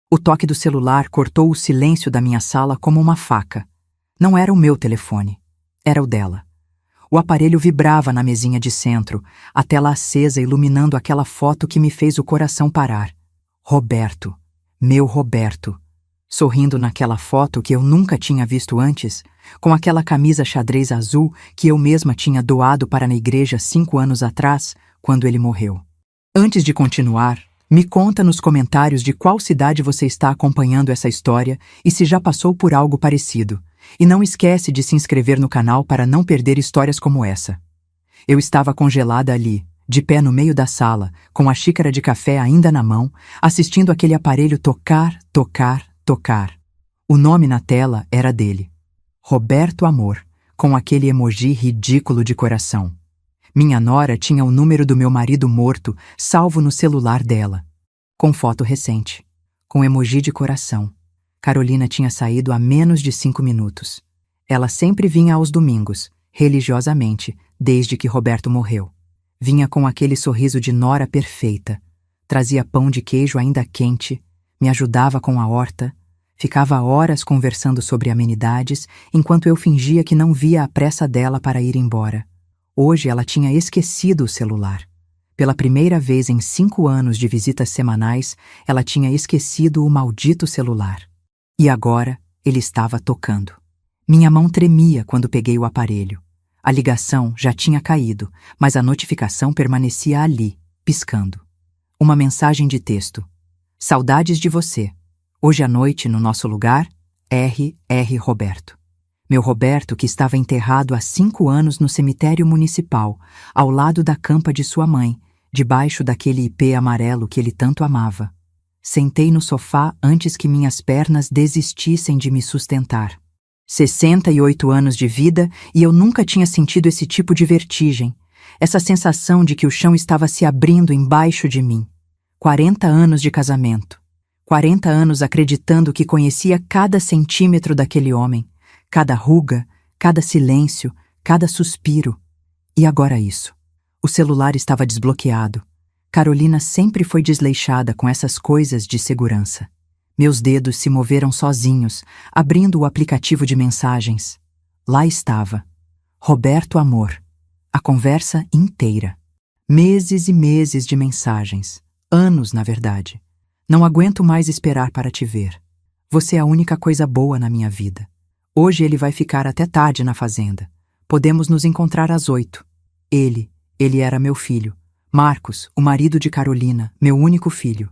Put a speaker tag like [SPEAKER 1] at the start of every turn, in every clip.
[SPEAKER 1] O toque do celular cortou o silêncio da minha sala como uma faca. Não era o meu telefone, era o dela. O aparelho vibrava na mesinha de centro, a tela acesa iluminando aquela foto que me fez o coração parar. Roberto, meu Roberto. Sorrindo naquela foto que eu nunca tinha visto antes, com aquela camisa xadrez azul que eu mesma tinha doado para na igreja 5 anos atrás, quando ele morreu. Antes de continuar, me conta nos comentários de qual cidade você está acompanhando essa história e se já passou por algo parecido. E não esquece de se inscrever no canal para não perder histórias como essa. Eu estava congelada ali, de pé no meio da sala, com a xícara de café ainda na mão, assistindo aquele aparelho tocar, tocar, tocar. O nome na tela era dele. Roberto Amor, com aquele emoji ridículo de coração. Minha nora tinha o número do meu marido morto salvo no celular dela, com foto recente, com emoji de coração. Carolina tinha saído há menos de 5 minutos. Ela sempre vinha aos domingos, religiosamente, desde que Roberto morreu. Vinha com aquele sorriso de nora perfeita, trazia pão de queijo ainda quente, me ajudava com a horta, ficava horas conversando sobre amenidades, enquanto eu fingia que não via a pressa dela para ir embora. Hoje ela tinha esquecido o celular. Pela primeira vez em 5 anos de visitas semanais, ela tinha esquecido o maldito celular. E agora ele estava tocando. Minha mão tremia quando peguei o aparelho. A ligação já tinha caído, mas a notificação permanecia ali, piscando. Uma mensagem de texto. Saudades de você. Hoje à noite, no nosso lugar, R. Roberto. Meu Roberto, que estava enterrado há 5 anos no cemitério municipal, ao lado da campa de sua mãe, debaixo daquele ipê amarelo que ele tanto amava. Sentei no sofá antes que minhas pernas desistissem de me sustentar. 68 anos de vida e eu nunca tinha sentido esse tipo de vertigem, essa sensação de que o chão estava se abrindo embaixo de mim. 40 anos de casamento. 40 anos acreditando que conhecia cada centímetro daquele homem, cada ruga, cada silêncio, cada suspiro. E agora isso. O celular estava desbloqueado. Carolina sempre foi desleixada com essas coisas de segurança. Meus dedos se moveram sozinhos, abrindo o aplicativo de mensagens. Lá estava. Roberto Amor. A conversa inteira. Meses e meses de mensagens. Anos, na verdade. Não aguento mais esperar para te ver. Você é a única coisa boa na minha vida. Hoje ele vai ficar até tarde na fazenda. Podemos nos encontrar às 8. Ele era meu filho. Marcos, o marido de Carolina, meu único filho.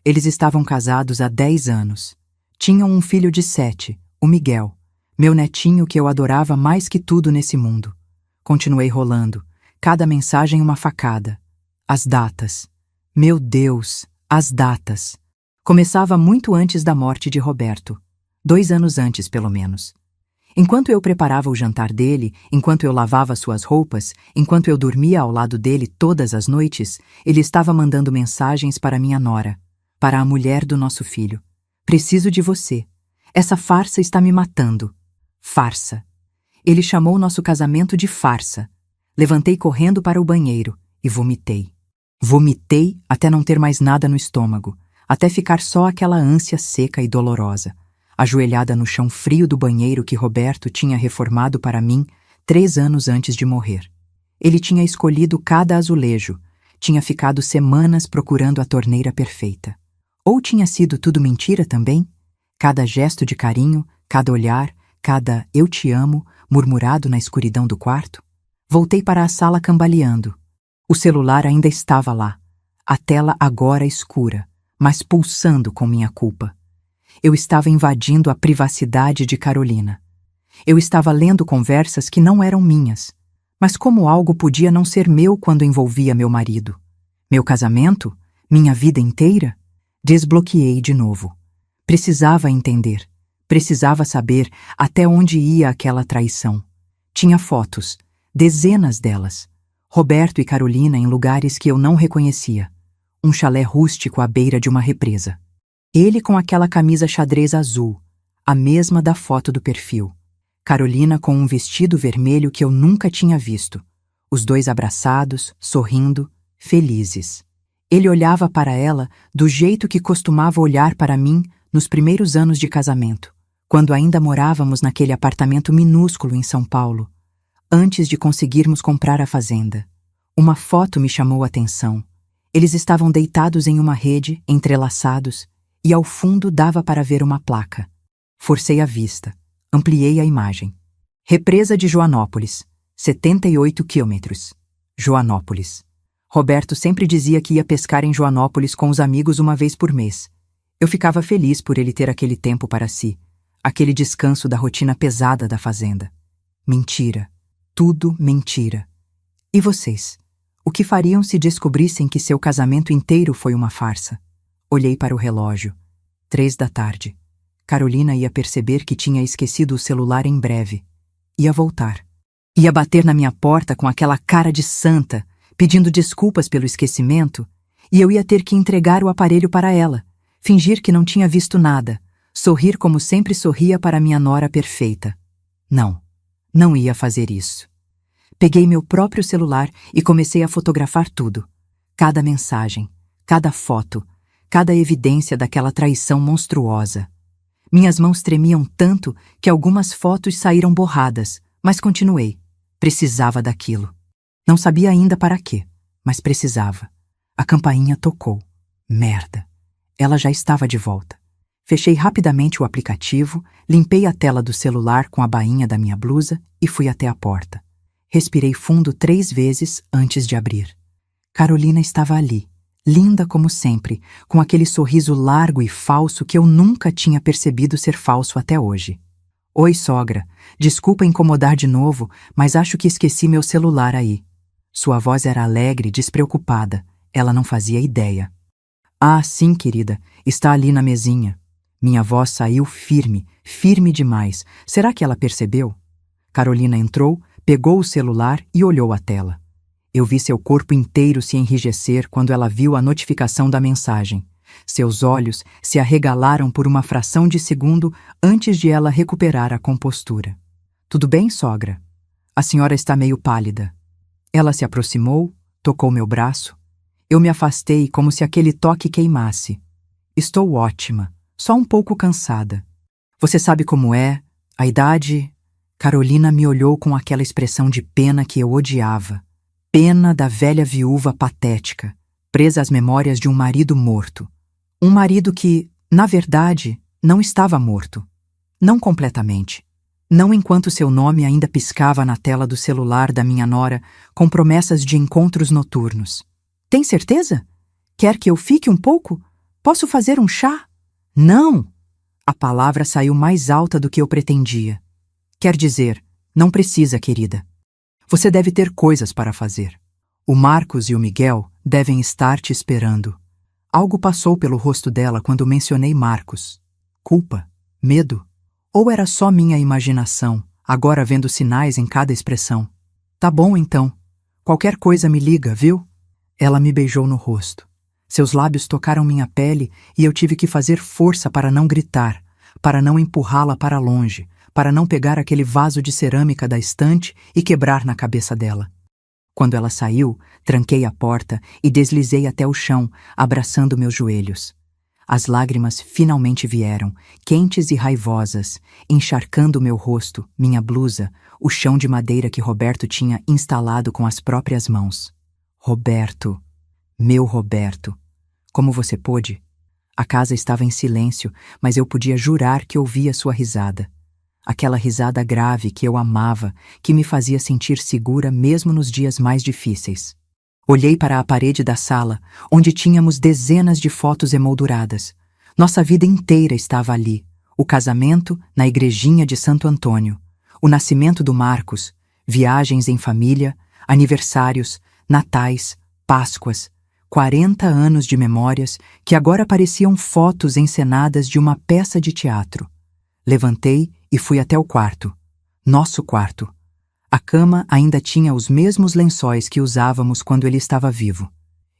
[SPEAKER 1] Eles estavam casados há 10 anos. Tinham um filho de 7, o Miguel, meu netinho que eu adorava mais que tudo nesse mundo. Continuei rolando, cada mensagem uma facada. As datas. Meu Deus, as datas. Começava muito antes da morte de Roberto. 2 anos antes, pelo menos. Enquanto eu preparava o jantar dele, enquanto eu lavava suas roupas, enquanto eu dormia ao lado dele todas as noites, ele estava mandando mensagens para minha nora, para a mulher do nosso filho. Preciso de você. Essa farsa está me matando. Farsa. Ele chamou nosso casamento de farsa. Levantei correndo para o banheiro e vomitei. Vomitei até não ter mais nada no estômago, até ficar só aquela ânsia seca e dolorosa. Ajoelhada no chão frio do banheiro que Roberto tinha reformado para mim 3 anos antes de morrer. Ele tinha escolhido cada azulejo, tinha ficado semanas procurando a torneira perfeita. Ou tinha sido tudo mentira também? Cada gesto de carinho, cada olhar, cada "eu te amo" murmurado na escuridão do quarto? Voltei para a sala cambaleando. O celular ainda estava lá, a tela agora escura, mas pulsando com minha culpa. Eu estava invadindo a privacidade de Carolina. Eu estava lendo conversas que não eram minhas. Mas como algo podia não ser meu quando envolvia meu marido? Meu casamento? Minha vida inteira? Desbloqueei de novo. Precisava entender. Precisava saber até onde ia aquela traição. Tinha fotos, dezenas delas. Roberto e Carolina em lugares que eu não reconhecia. Um chalé rústico à beira de uma represa. Ele com aquela camisa xadrez azul, a mesma da foto do perfil. Carolina com um vestido vermelho que eu nunca tinha visto. Os dois abraçados, sorrindo, felizes. Ele olhava para ela do jeito que costumava olhar para mim nos primeiros anos de casamento, quando ainda morávamos naquele apartamento minúsculo em São Paulo, antes de conseguirmos comprar a fazenda. Uma foto me chamou a atenção. Eles estavam deitados em uma rede, entrelaçados, e ao fundo dava para ver uma placa. Forcei a vista, ampliei a imagem. Represa de Joanópolis, 78 quilômetros. Joanópolis. Roberto sempre dizia que ia pescar em Joanópolis com os amigos uma vez por mês. Eu ficava feliz por ele ter aquele tempo para si, aquele descanso da rotina pesada da fazenda. Mentira. Tudo mentira. E vocês? O que fariam se descobrissem que seu casamento inteiro foi uma farsa? Olhei para o relógio. 3 da tarde. Carolina ia perceber que tinha esquecido o celular em breve. Ia voltar. Ia bater na minha porta com aquela cara de santa, pedindo desculpas pelo esquecimento, e eu ia ter que entregar o aparelho para ela, fingir que não tinha visto nada, sorrir como sempre sorria para minha nora perfeita. Não, não ia fazer isso. Peguei meu próprio celular e comecei a fotografar tudo. Cada mensagem, cada foto, cada evidência daquela traição monstruosa. Minhas mãos tremiam tanto que algumas fotos saíram borradas, mas continuei. Precisava daquilo. Não sabia ainda para quê, mas precisava. A campainha tocou. Merda. Ela já estava de volta. Fechei rapidamente o aplicativo, limpei a tela do celular com a bainha da minha blusa e fui até a porta. Respirei fundo 3 vezes antes de abrir. Carolina estava ali, linda como sempre, com aquele sorriso largo e falso que eu nunca tinha percebido ser falso até hoje. Oi, sogra. Desculpa incomodar de novo, mas acho que esqueci meu celular aí. Sua voz era alegre, despreocupada. Ela não fazia ideia. Ah, sim, querida. Está ali na mesinha. Minha voz saiu firme, firme demais. Será que ela percebeu? Carolina entrou, pegou o celular e olhou a tela. Eu vi seu corpo inteiro se enrijecer quando ela viu a notificação da mensagem. Seus olhos se arregalaram por uma fração de segundo antes de ela recuperar a compostura. Tudo bem, sogra? A senhora está meio pálida. Ela se aproximou, tocou meu braço. Eu me afastei como se aquele toque queimasse. Estou ótima, só um pouco cansada. Você sabe como é, a idade... Carolina me olhou com aquela expressão de pena que eu odiava. Pena da velha viúva patética, presa às memórias de um marido morto. Um marido que, na verdade, não estava morto. Não completamente. Não enquanto seu nome ainda piscava na tela do celular da minha nora com promessas de encontros noturnos. Tem certeza? Quer que eu fique um pouco? Posso fazer um chá? Não! A palavra saiu mais alta do que eu pretendia. Quer dizer, não precisa, querida. Você deve ter coisas para fazer. O Marcos e o Miguel devem estar te esperando. Algo passou pelo rosto dela quando mencionei Marcos. Culpa? Medo? Ou era só minha imaginação, agora vendo sinais em cada expressão? Tá bom, então. Qualquer coisa me liga, viu? Ela me beijou no rosto. Seus lábios tocaram minha pele e eu tive que fazer força para não gritar, para não empurrá-la para longe, para não pegar aquele vaso de cerâmica da estante e quebrar na cabeça dela. Quando ela saiu, tranquei a porta e deslizei até o chão, abraçando meus joelhos. As lágrimas finalmente vieram, quentes e raivosas, encharcando meu rosto, minha blusa, o chão de madeira que Roberto tinha instalado com as próprias mãos. Roberto, meu Roberto, como você pôde? A casa estava em silêncio, mas eu podia jurar que ouvia sua risada. Aquela risada grave que eu amava, que me fazia sentir segura mesmo nos dias mais difíceis. Olhei para a parede da sala, onde tínhamos dezenas de fotos emolduradas. Nossa vida inteira estava ali. O casamento na igrejinha de Santo Antônio, o nascimento do Marcos, viagens em família, aniversários, natais, páscoas, 40 anos de memórias que agora pareciam fotos encenadas de uma peça de teatro. Levantei e fui até o quarto. Nosso quarto. A cama ainda tinha os mesmos lençóis que usávamos quando ele estava vivo.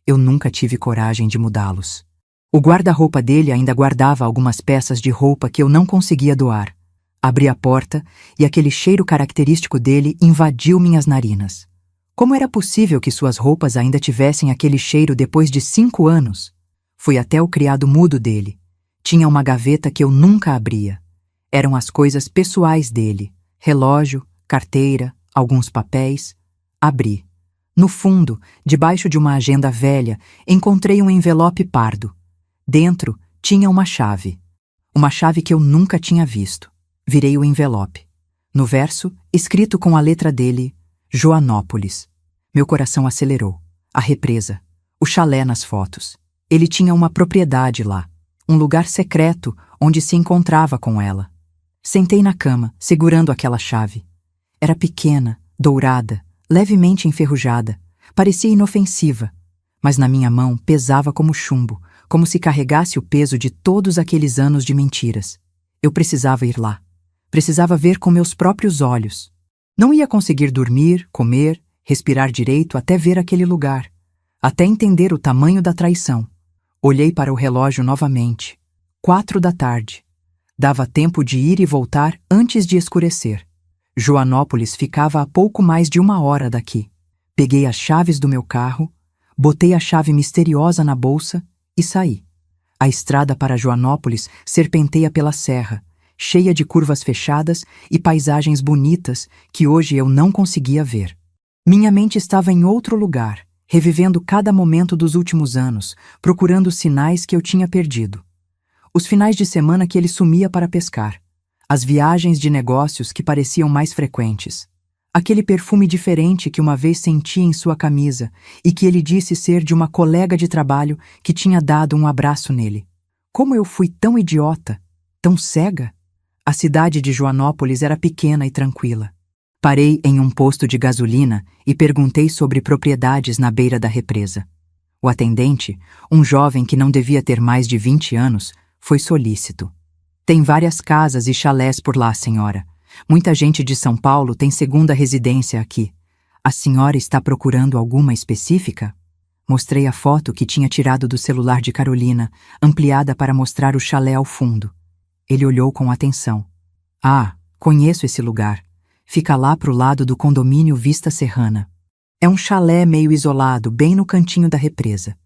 [SPEAKER 1] Eu nunca tive coragem de mudá-los. O guarda-roupa dele ainda guardava algumas peças de roupa que eu não conseguia doar. Abri a porta e aquele cheiro característico dele invadiu minhas narinas. Como era possível que suas roupas ainda tivessem aquele cheiro depois de 5 anos? Fui até o criado mudo dele. Tinha uma gaveta que eu nunca abria. Eram as coisas pessoais dele: relógio, carteira, alguns papéis. Abri. No fundo, debaixo de uma agenda velha, encontrei um envelope pardo. Dentro tinha uma chave. Uma chave que eu nunca tinha visto. Virei o envelope. No verso, escrito com a letra dele, Joanópolis. Meu coração acelerou. A represa. O chalé nas fotos. Ele tinha uma propriedade lá. Um lugar secreto onde se encontrava com ela. Sentei na cama, segurando aquela chave. Era pequena, dourada, levemente enferrujada. Parecia inofensiva. Mas na minha mão pesava como chumbo, como se carregasse o peso de todos aqueles anos de mentiras. Eu precisava ir lá. Precisava ver com meus próprios olhos. Não ia conseguir dormir, comer, respirar direito até ver aquele lugar. Até entender o tamanho da traição. Olhei para o relógio novamente. 4 da tarde. Dava tempo de ir e voltar antes de escurecer. Joanópolis ficava a pouco mais de 1 hora daqui. Peguei as chaves do meu carro, botei a chave misteriosa na bolsa e saí. A estrada para Joanópolis serpenteia pela serra, cheia de curvas fechadas e paisagens bonitas que hoje eu não conseguia ver. Minha mente estava em outro lugar, revivendo cada momento dos últimos anos, procurando sinais que eu tinha perdido. Os finais de semana que ele sumia para pescar. As viagens de negócios que pareciam mais frequentes. Aquele perfume diferente que uma vez senti em sua camisa e que ele disse ser de uma colega de trabalho que tinha dado um abraço nele. Como eu fui tão idiota, tão cega? A cidade de Joanópolis era pequena e tranquila. Parei em um posto de gasolina e perguntei sobre propriedades na beira da represa. O atendente, um jovem que não devia ter mais de 20 anos, foi solícito. Tem várias casas e chalés por lá, senhora. Muita gente de São Paulo tem segunda residência aqui. A senhora está procurando alguma específica? Mostrei a foto que tinha tirado do celular de Carolina, ampliada para mostrar o chalé ao fundo. Ele olhou com atenção. Ah, conheço esse lugar. Fica lá pro lado do condomínio Vista Serrana. É um chalé meio isolado, bem no cantinho da represa.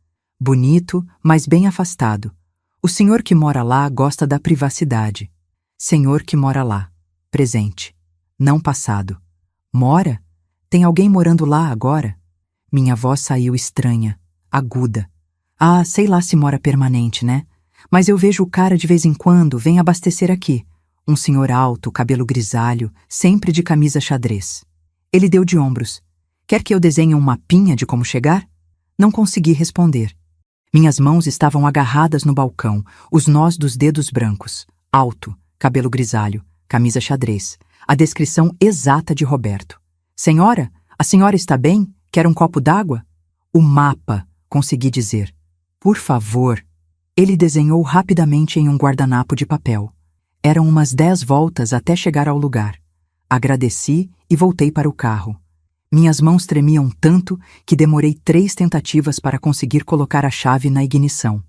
[SPEAKER 1] Bonito, mas bem afastado. O senhor que mora lá gosta da privacidade. Senhor que mora lá. Presente. Não passado. Mora? Tem alguém morando lá agora? Minha voz saiu estranha, aguda. Ah, sei lá se mora permanente, né? Mas eu vejo o cara de vez em quando, vem abastecer aqui. Um senhor alto, cabelo grisalho, sempre de camisa xadrez. Ele deu de ombros. Quer que eu desenhe um mapinha de como chegar? Não consegui responder. Minhas mãos estavam agarradas no balcão, os nós dos dedos brancos. Alto, cabelo grisalho, camisa xadrez. A descrição exata de Roberto. Senhora, a senhora está bem? Quer um copo d'água? O mapa, consegui dizer. Por favor. Ele desenhou rapidamente em um guardanapo de papel. Eram umas 10 voltas até chegar ao lugar. Agradeci e voltei para o carro. Minhas mãos tremiam tanto que demorei 3 tentativas para conseguir colocar a chave na ignição.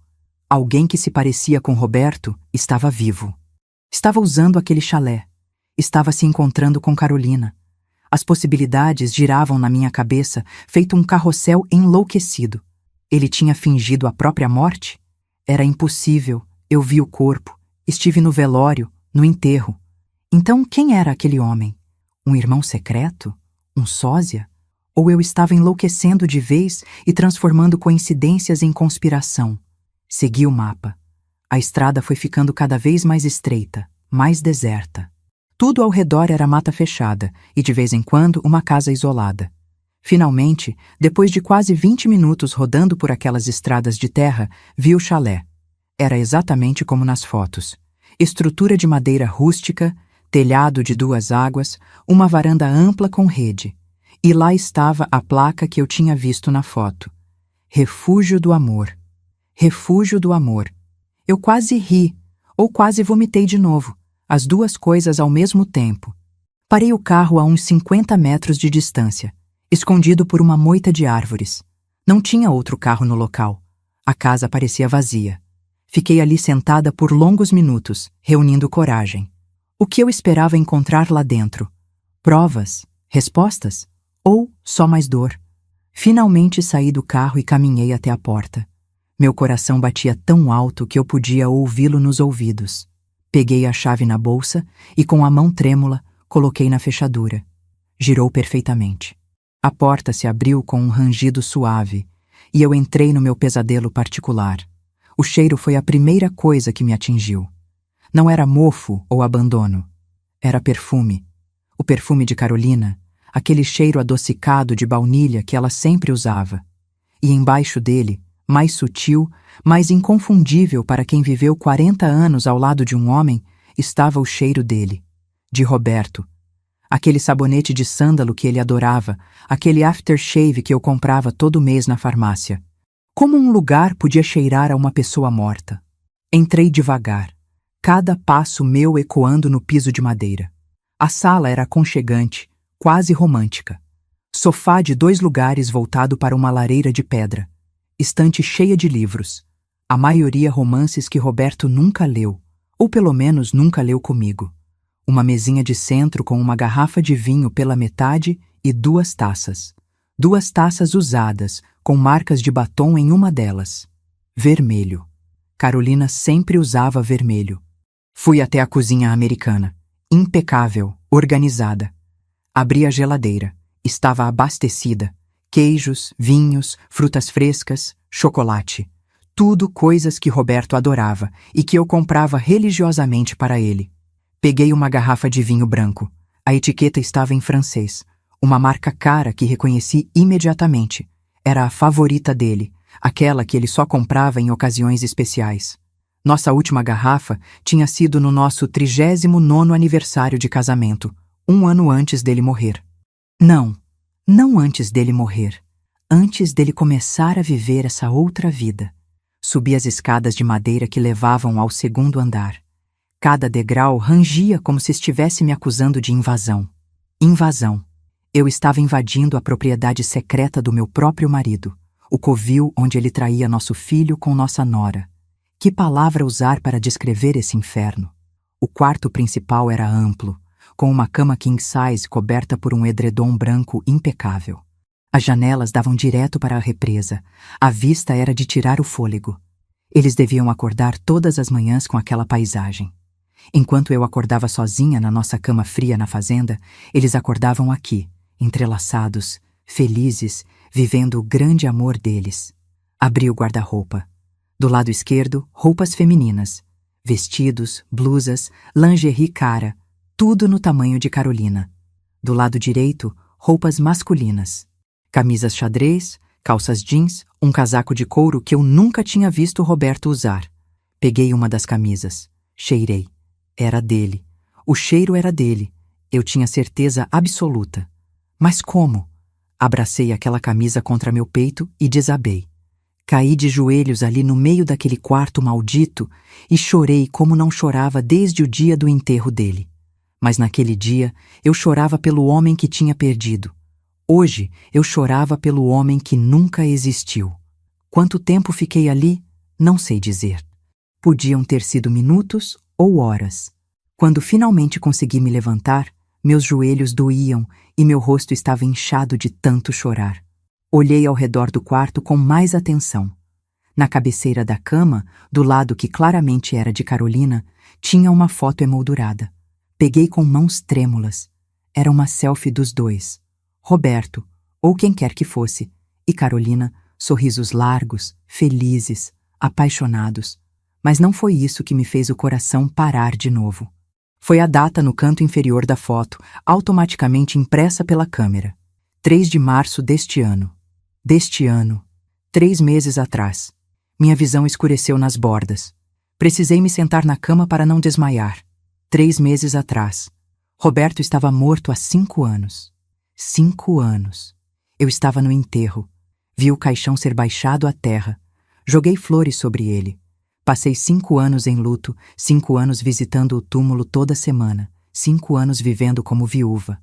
[SPEAKER 1] Alguém que se parecia com Roberto estava vivo. Estava usando aquele chalé. Estava se encontrando com Carolina. As possibilidades giravam na minha cabeça, feito um carrossel enlouquecido. Ele tinha fingido a própria morte? Era impossível. Eu vi o corpo. Estive no velório, no enterro. Então, quem era aquele homem? Um irmão secreto? Um sósia? Ou eu estava enlouquecendo de vez e transformando coincidências em conspiração? Segui o mapa. A estrada foi ficando cada vez mais estreita, mais deserta. Tudo ao redor era mata fechada e, de vez em quando, uma casa isolada. Finalmente, depois de quase 20 minutos rodando por aquelas estradas de terra, vi o chalé. Era exatamente como nas fotos. Estrutura de madeira rústica, telhado de 2 águas, uma varanda ampla com rede. E lá estava a placa que eu tinha visto na foto. Refúgio do Amor. Refúgio do Amor. Eu quase ri, ou quase vomitei de novo, as 2 coisas ao mesmo tempo. Parei o carro a uns 50 metros de distância, escondido por uma moita de árvores. Não tinha outro carro no local. A casa parecia vazia. Fiquei ali sentada por longos minutos, reunindo coragem. O que eu esperava encontrar lá dentro? Provas? Respostas? Ou só mais dor. Finalmente saí do carro e caminhei até a porta. Meu coração batia tão alto que eu podia ouvi-lo nos ouvidos. Peguei a chave na bolsa e, com a mão trêmula, coloquei na fechadura. Girou perfeitamente. A porta se abriu com um rangido suave e eu entrei no meu pesadelo particular. O cheiro foi a primeira coisa que me atingiu. Não era mofo ou abandono. Era perfume. O perfume de Carolina, aquele cheiro adocicado de baunilha que ela sempre usava. E embaixo dele, mais sutil, mais inconfundível para quem viveu 40 anos ao lado de um homem, estava o cheiro dele, de Roberto. Aquele sabonete de sândalo que ele adorava, aquele aftershave que eu comprava todo mês na farmácia. Como um lugar podia cheirar a uma pessoa morta? Entrei devagar, cada passo meu ecoando no piso de madeira. A sala era aconchegante, quase romântica. Sofá de 2 lugares voltado para uma lareira de pedra. Estante cheia de livros. A maioria romances que Roberto nunca leu, ou pelo menos nunca leu comigo. Uma mesinha de centro com uma garrafa de vinho pela metade e 2 taças. 2 taças usadas, com marcas de batom em uma delas. Vermelho. Carolina sempre usava vermelho. Fui até a cozinha americana. Impecável, organizada. Abri a geladeira. Estava abastecida. Queijos, vinhos, frutas frescas, chocolate. Tudo coisas que Roberto adorava e que eu comprava religiosamente para ele. Peguei uma garrafa de vinho branco. A etiqueta estava em francês. Uma marca cara que reconheci imediatamente. Era a favorita dele, aquela que ele só comprava em ocasiões especiais. Nossa última garrafa tinha sido no nosso 39º aniversário de casamento, 1 ano antes dele morrer. Não antes dele morrer. Antes dele começar a viver essa outra vida. Subi as escadas de madeira que levavam ao 2º andar. Cada degrau rangia como se estivesse me acusando de invasão. Invasão. Eu estava invadindo a propriedade secreta do meu próprio marido, o covil onde ele traía nosso filho com nossa nora. Que palavra usar para descrever esse inferno? O quarto principal era amplo, com uma cama king size coberta por um edredom branco impecável. As janelas davam direto para a represa. A vista era de tirar o fôlego. Eles deviam acordar todas as manhãs com aquela paisagem. Enquanto eu acordava sozinha na nossa cama fria na fazenda, eles acordavam aqui, entrelaçados, felizes, vivendo o grande amor deles. Abri o guarda-roupa. Do lado esquerdo, roupas femininas. Vestidos, blusas, lingerie cara, tudo no tamanho de Carolina. Do lado direito, roupas masculinas. Camisas xadrez, calças jeans, um casaco de couro que eu nunca tinha visto Roberto usar. Peguei uma das camisas. Cheirei. Era dele. O cheiro era dele. Eu tinha certeza absoluta. Mas como? Abracei aquela camisa contra meu peito e desabei. Caí de joelhos ali no meio daquele quarto maldito e chorei como não chorava desde o dia do enterro dele. Mas naquele dia eu chorava pelo homem que tinha perdido. Hoje eu chorava pelo homem que nunca existiu. Quanto tempo fiquei ali, não sei dizer. Podiam ter sido minutos ou horas. Quando finalmente consegui me levantar, meus joelhos doíam e meu rosto estava inchado de tanto chorar. Olhei ao redor do quarto com mais atenção. Na cabeceira da cama, do lado que claramente era de Carolina, tinha uma foto emoldurada. Peguei com mãos trêmulas. Era uma selfie dos dois. Roberto, ou quem quer que fosse, e Carolina, sorrisos largos, felizes, apaixonados. Mas não foi isso que me fez o coração parar de novo. Foi a data no canto inferior da foto, automaticamente impressa pela câmera. 3 de março deste ano. 3 meses atrás. Minha visão escureceu nas bordas. Precisei me sentar na cama para não desmaiar. 3 meses atrás. Roberto estava morto há 5 anos. 5 anos. Eu estava no enterro. Vi o caixão ser baixado à terra. Joguei flores sobre ele. Passei 5 anos em luto, 5 anos visitando o túmulo toda semana, 5 anos vivendo como viúva.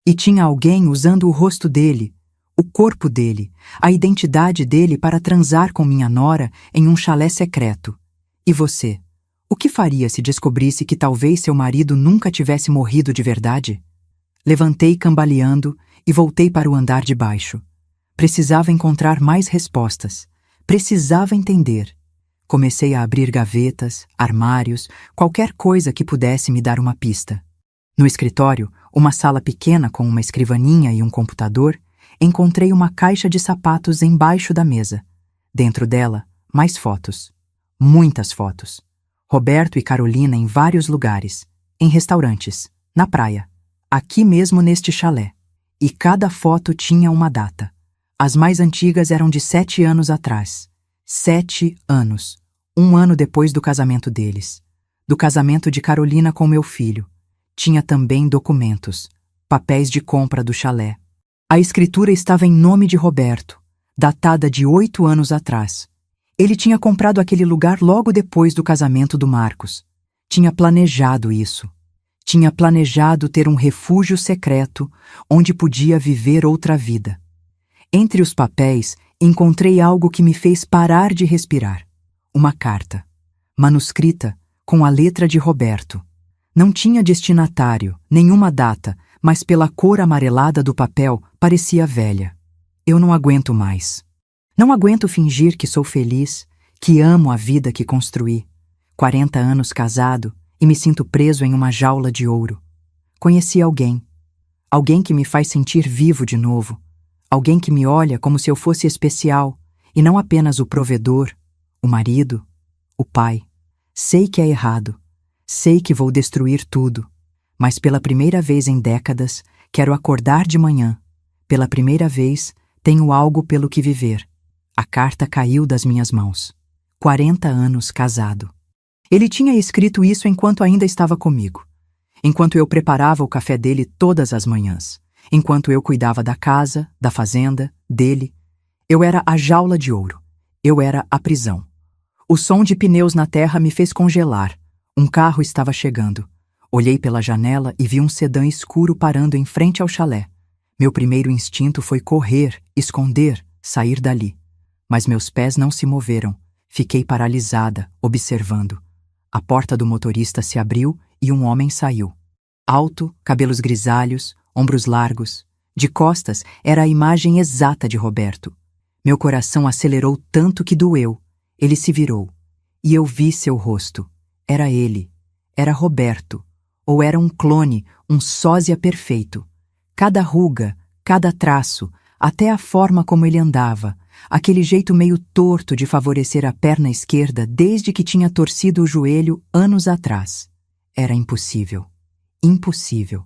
[SPEAKER 1] E tinha alguém usando o rosto dele, o corpo dele, a identidade dele para transar com minha nora em um chalé secreto. E você? O que faria se descobrisse que talvez seu marido nunca tivesse morrido de verdade? Levantei cambaleando e voltei para o andar de baixo. Precisava encontrar mais respostas. Precisava entender. Comecei a abrir gavetas, armários, qualquer coisa que pudesse me dar uma pista. No escritório, uma sala pequena com uma escrivaninha e um computador, encontrei uma caixa de sapatos embaixo da mesa. Dentro dela, mais fotos. Muitas fotos. Roberto e Carolina em vários lugares. Em restaurantes, na praia, aqui mesmo neste chalé. E cada foto tinha uma data. As mais antigas eram de 7 anos atrás. 7 anos. 1 ano depois do casamento deles. Do casamento de Carolina com meu filho. Tinha também documentos. Papéis de compra do chalé. A escritura estava em nome de Roberto, datada de 8 anos atrás. Ele tinha comprado aquele lugar logo depois do casamento do Marcos. Tinha planejado isso. Tinha planejado ter um refúgio secreto onde podia viver outra vida. Entre os papéis, encontrei algo que me fez parar de respirar. Uma carta, manuscrita, com a letra de Roberto. Não tinha destinatário, nenhuma data, mas pela cor amarelada do papel, parecia velha. Eu não aguento mais. Não aguento fingir que sou feliz, que amo a vida que construí. 40 anos casado e me sinto preso em uma jaula de ouro. Conheci alguém. Alguém que me faz sentir vivo de novo. Alguém que me olha como se eu fosse especial e não apenas o provedor, o marido, o pai. Sei que é errado. Sei que vou destruir tudo. Mas pela primeira vez em décadas, quero acordar de manhã. Pela primeira vez, tenho algo pelo que viver. A carta caiu das minhas mãos. 40 anos casado. Ele tinha escrito isso enquanto ainda estava comigo. Enquanto eu preparava o café dele todas as manhãs. Enquanto eu cuidava da casa, da fazenda, dele. Eu era a jaula de ouro. Eu era a prisão. O som de pneus na terra me fez congelar. Um carro estava chegando. Olhei pela janela e vi um sedã escuro parando em frente ao chalé. Meu primeiro instinto foi correr, esconder, sair dali. Mas meus pés não se moveram. Fiquei paralisada, observando. A porta do motorista se abriu e um homem saiu. Alto, cabelos grisalhos, ombros largos. De costas era a imagem exata de Roberto. Meu coração acelerou tanto que doeu. Ele se virou. E eu vi seu rosto. Era ele. Era Roberto. Ou era um clone, um sósia perfeito. Cada ruga, cada traço, até a forma como ele andava, aquele jeito meio torto de favorecer a perna esquerda desde que tinha torcido o joelho anos atrás. Era impossível. Impossível.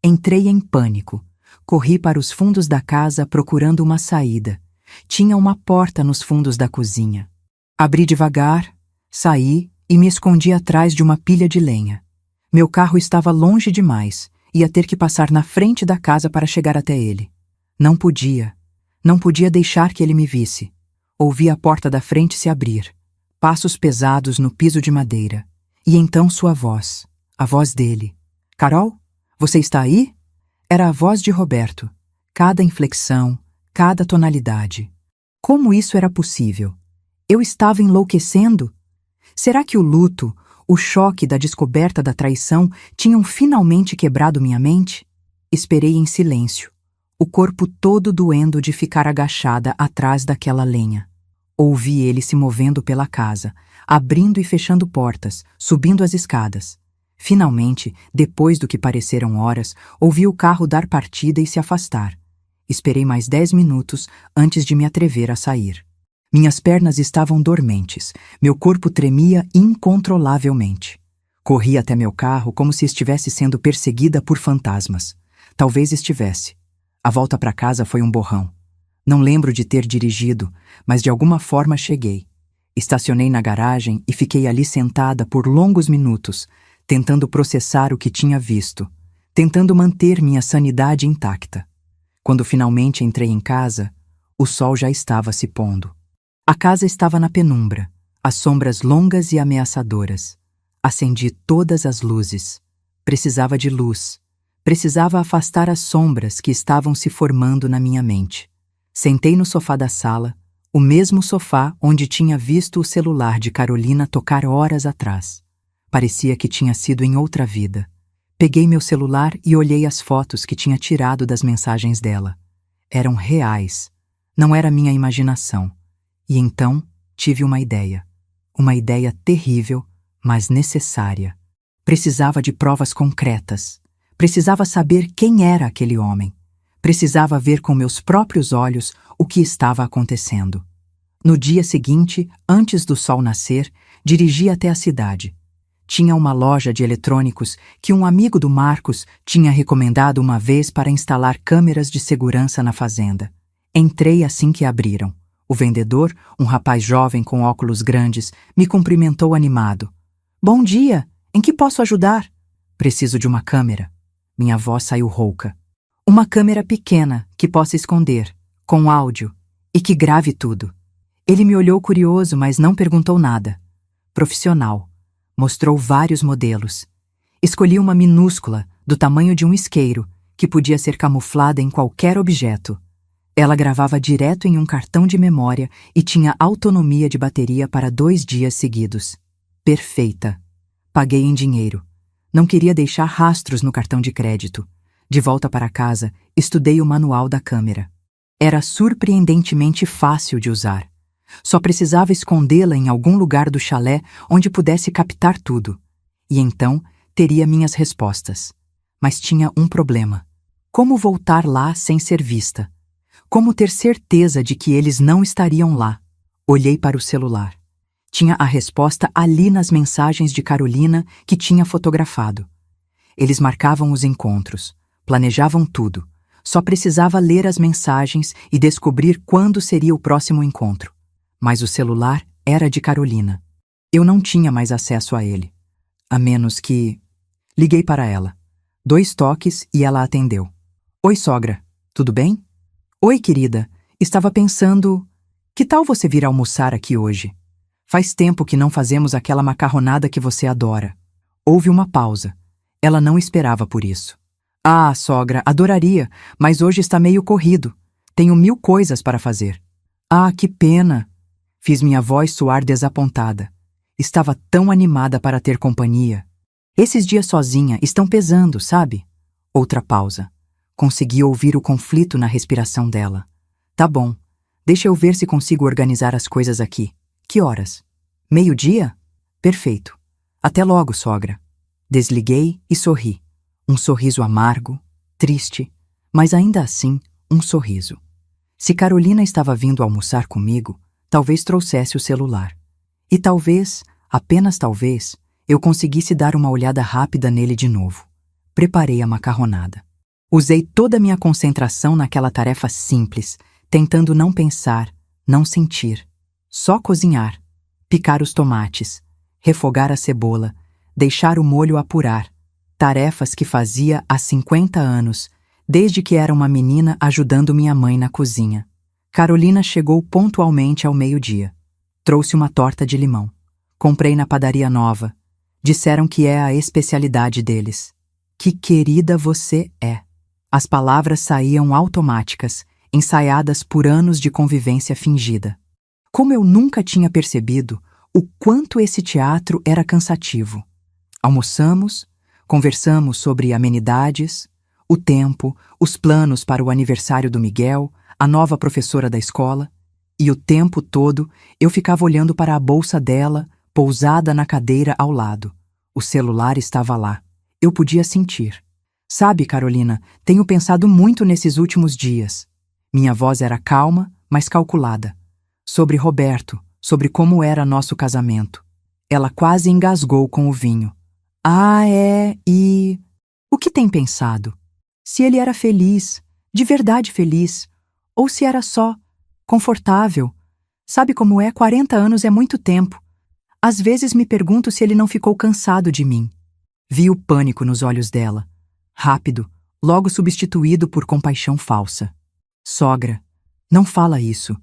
[SPEAKER 1] Entrei em pânico. Corri para os fundos da casa procurando uma saída. Tinha uma porta nos fundos da cozinha. Abri devagar, saí e me escondi atrás de uma pilha de lenha. Meu carro estava longe demais. Ia ter que passar na frente da casa para chegar até ele. Não podia. Não podia deixar que ele me visse. Ouvi a porta da frente se abrir. Passos pesados no piso de madeira. E então sua voz. A voz dele. Carol? Você está aí? Era a voz de Roberto. Cada inflexão, cada tonalidade. Como isso era possível? Eu estava enlouquecendo? Será que o luto, o choque da descoberta da traição tinham finalmente quebrado minha mente? Esperei em silêncio, o corpo todo doendo de ficar agachada atrás daquela lenha. Ouvi ele se movendo pela casa, abrindo e fechando portas, subindo as escadas. Finalmente, depois do que pareceram horas, ouvi o carro dar partida e se afastar. Esperei mais 10 minutos antes de me atrever a sair. Minhas pernas estavam dormentes, meu corpo tremia incontrolavelmente. Corri até meu carro como se estivesse sendo perseguida por fantasmas. Talvez estivesse. A volta para casa foi um borrão. Não lembro de ter dirigido, mas de alguma forma cheguei. Estacionei na garagem e fiquei ali sentada por longos minutos, tentando processar o que tinha visto, tentando manter minha sanidade intacta. Quando finalmente entrei em casa, o sol já estava se pondo. A casa estava na penumbra, as sombras longas e ameaçadoras. Acendi todas as luzes. Precisava de luz. Precisava afastar as sombras que estavam se formando na minha mente. Sentei no sofá da sala, o mesmo sofá onde tinha visto o celular de Carolina tocar horas atrás. Parecia que tinha sido em outra vida. Peguei meu celular e olhei as fotos que tinha tirado das mensagens dela. Eram reais. Não era minha imaginação. E então tive uma ideia. Uma ideia terrível, mas necessária. Precisava de provas concretas. Precisava saber quem era aquele homem. Precisava ver com meus próprios olhos o que estava acontecendo. No dia seguinte, antes do sol nascer, dirigi até a cidade. Tinha uma loja de eletrônicos que um amigo do Marcos tinha recomendado uma vez para instalar câmeras de segurança na fazenda. Entrei assim que abriram. O vendedor, um rapaz jovem com óculos grandes, me cumprimentou animado. Bom dia! Em que posso ajudar? Preciso de uma câmera. Minha voz saiu rouca. Uma câmera pequena que possa esconder, com áudio, e que grave tudo. Ele me olhou curioso, mas não perguntou nada. Profissional. Mostrou vários modelos. Escolhi uma minúscula, do tamanho de um isqueiro, que podia ser camuflada em qualquer objeto. Ela gravava direto em um cartão de memória e tinha autonomia de bateria para 2 dias seguidos. Perfeita. Paguei em dinheiro. Não queria deixar rastros no cartão de crédito. De volta para casa, estudei o manual da câmera. Era surpreendentemente fácil de usar. Só precisava escondê-la em algum lugar do chalé onde pudesse captar tudo. E então teria minhas respostas. Mas tinha um problema. Como voltar lá sem ser vista? Como ter certeza de que eles não estariam lá? Olhei para o celular. Tinha a resposta ali nas mensagens de Carolina que tinha fotografado. Eles marcavam os encontros, planejavam tudo. Só precisava ler as mensagens e descobrir quando seria o próximo encontro. Mas o celular era de Carolina. Eu não tinha mais acesso a ele. A menos que... Liguei para ela. 2 toques e ela atendeu. Oi, sogra. Tudo bem? Oi, querida. Estava pensando... Que tal você vir almoçar aqui hoje? Faz tempo que não fazemos aquela macarronada que você adora. Houve uma pausa. Ela não esperava por isso. Ah, sogra, adoraria, mas hoje está meio corrido. Tenho 1000 coisas para fazer. Ah, que pena! Fiz minha voz soar desapontada. Estava tão animada para ter companhia. Esses dias sozinha estão pesando, sabe? Outra pausa. Consegui ouvir o conflito na respiração dela. Tá bom. Deixa eu ver se consigo organizar as coisas aqui. Que horas? 12:00? Perfeito. Até logo, sogra. Desliguei e sorri. Um sorriso amargo, triste, mas ainda assim, um sorriso. Se Carolina estava vindo almoçar comigo, talvez trouxesse o celular. E talvez, apenas talvez, eu conseguisse dar uma olhada rápida nele de novo. Preparei a macarronada. Usei toda a minha concentração naquela tarefa simples, tentando não pensar, não sentir. Só cozinhar, picar os tomates, refogar a cebola, deixar o molho apurar. Tarefas que fazia há 50 anos, desde que era uma menina ajudando minha mãe na cozinha. Carolina chegou pontualmente ao 12:00. Trouxe uma torta de limão. Comprei na padaria nova. Disseram que é a especialidade deles. Que querida você é. As palavras saíam automáticas, ensaiadas por anos de convivência fingida. Como eu nunca tinha percebido o quanto esse teatro era cansativo. Almoçamos, conversamos sobre amenidades, o tempo, os planos para o aniversário do Miguel, a nova professora da escola, e o tempo todo eu ficava olhando para a bolsa dela, pousada na cadeira ao lado. O celular estava lá. Eu podia sentir. Sabe, Carolina, tenho pensado muito nesses últimos dias. Minha voz era calma, mas calculada. Sobre Roberto, sobre como era nosso casamento. Ela quase engasgou com o vinho. Ah, é, e... O que tem pensado? Se ele era feliz, de verdade feliz, ou se era só confortável. Sabe como é? 40 anos é muito tempo. Às vezes me pergunto se ele não ficou cansado de mim. Vi o pânico nos olhos dela. Rápido, logo substituído por compaixão falsa. Sogra, não fala isso.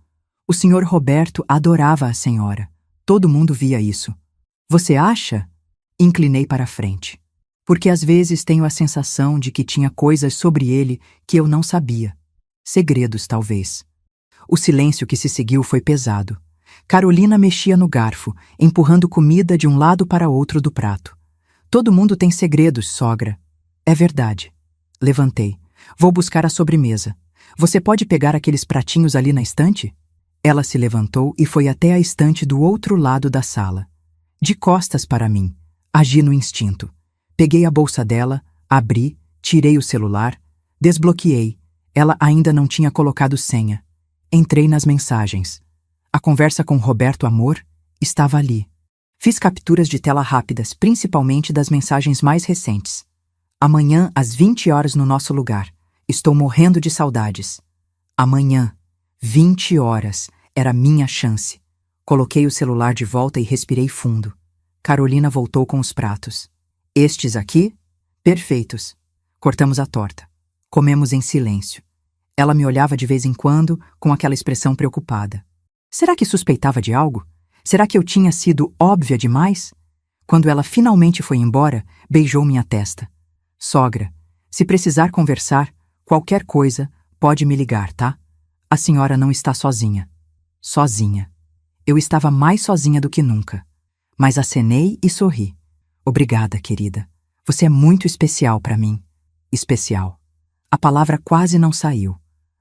[SPEAKER 1] O senhor Roberto adorava a senhora. Todo mundo via isso. Você acha? Inclinei para a frente. Porque às vezes tenho a sensação de que tinha coisas sobre ele que eu não sabia. Segredos, talvez. O silêncio que se seguiu foi pesado. Carolina mexia no garfo, empurrando comida de um lado para outro do prato. Todo mundo tem segredos, sogra. É verdade. Levantei. Vou buscar a sobremesa. Você pode pegar aqueles pratinhos ali na estante? Ela se levantou e foi até a estante do outro lado da sala. De costas para mim. Agi no instinto. Peguei a bolsa dela, abri, tirei o celular, desbloqueei. Ela ainda não tinha colocado senha. Entrei nas mensagens. A conversa com Roberto Amor estava ali. Fiz capturas de tela rápidas, principalmente das mensagens mais recentes. Amanhã, às 20 horas no nosso lugar. Estou morrendo de saudades. Amanhã, 20 horas, era minha chance. Coloquei o celular de volta e respirei fundo. Carolina voltou com os pratos. Estes aqui? Perfeitos. Cortamos a torta. Comemos em silêncio. Ela me olhava de vez em quando, com aquela expressão preocupada. Será que suspeitava de algo? Será que eu tinha sido óbvia demais? Quando ela finalmente foi embora, beijou minha testa. Sogra, se precisar conversar, qualquer coisa, pode me ligar, tá? A senhora não está sozinha. Sozinha. Eu estava mais sozinha do que nunca. Mas acenei e sorri. Obrigada, querida. Você é muito especial para mim. Especial. A palavra quase não saiu.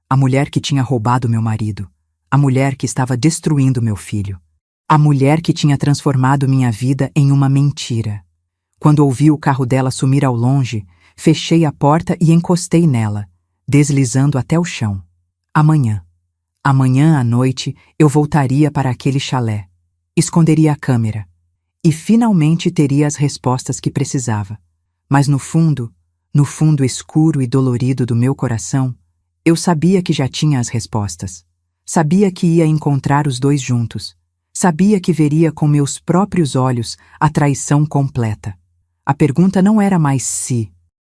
[SPEAKER 1] A mulher que tinha roubado meu marido. A mulher que estava destruindo meu filho. A mulher que tinha transformado minha vida em uma mentira. Quando ouvi o carro dela sumir ao longe, fechei a porta e encostei nela, deslizando até o chão. Amanhã. Amanhã à noite eu voltaria para aquele chalé. Esconderia a câmera. E finalmente teria as respostas que precisava. Mas no fundo escuro e dolorido do meu coração, eu sabia que já tinha as respostas. Sabia que ia encontrar os dois juntos. Sabia que veria com meus próprios olhos a traição completa. A pergunta não era mais se.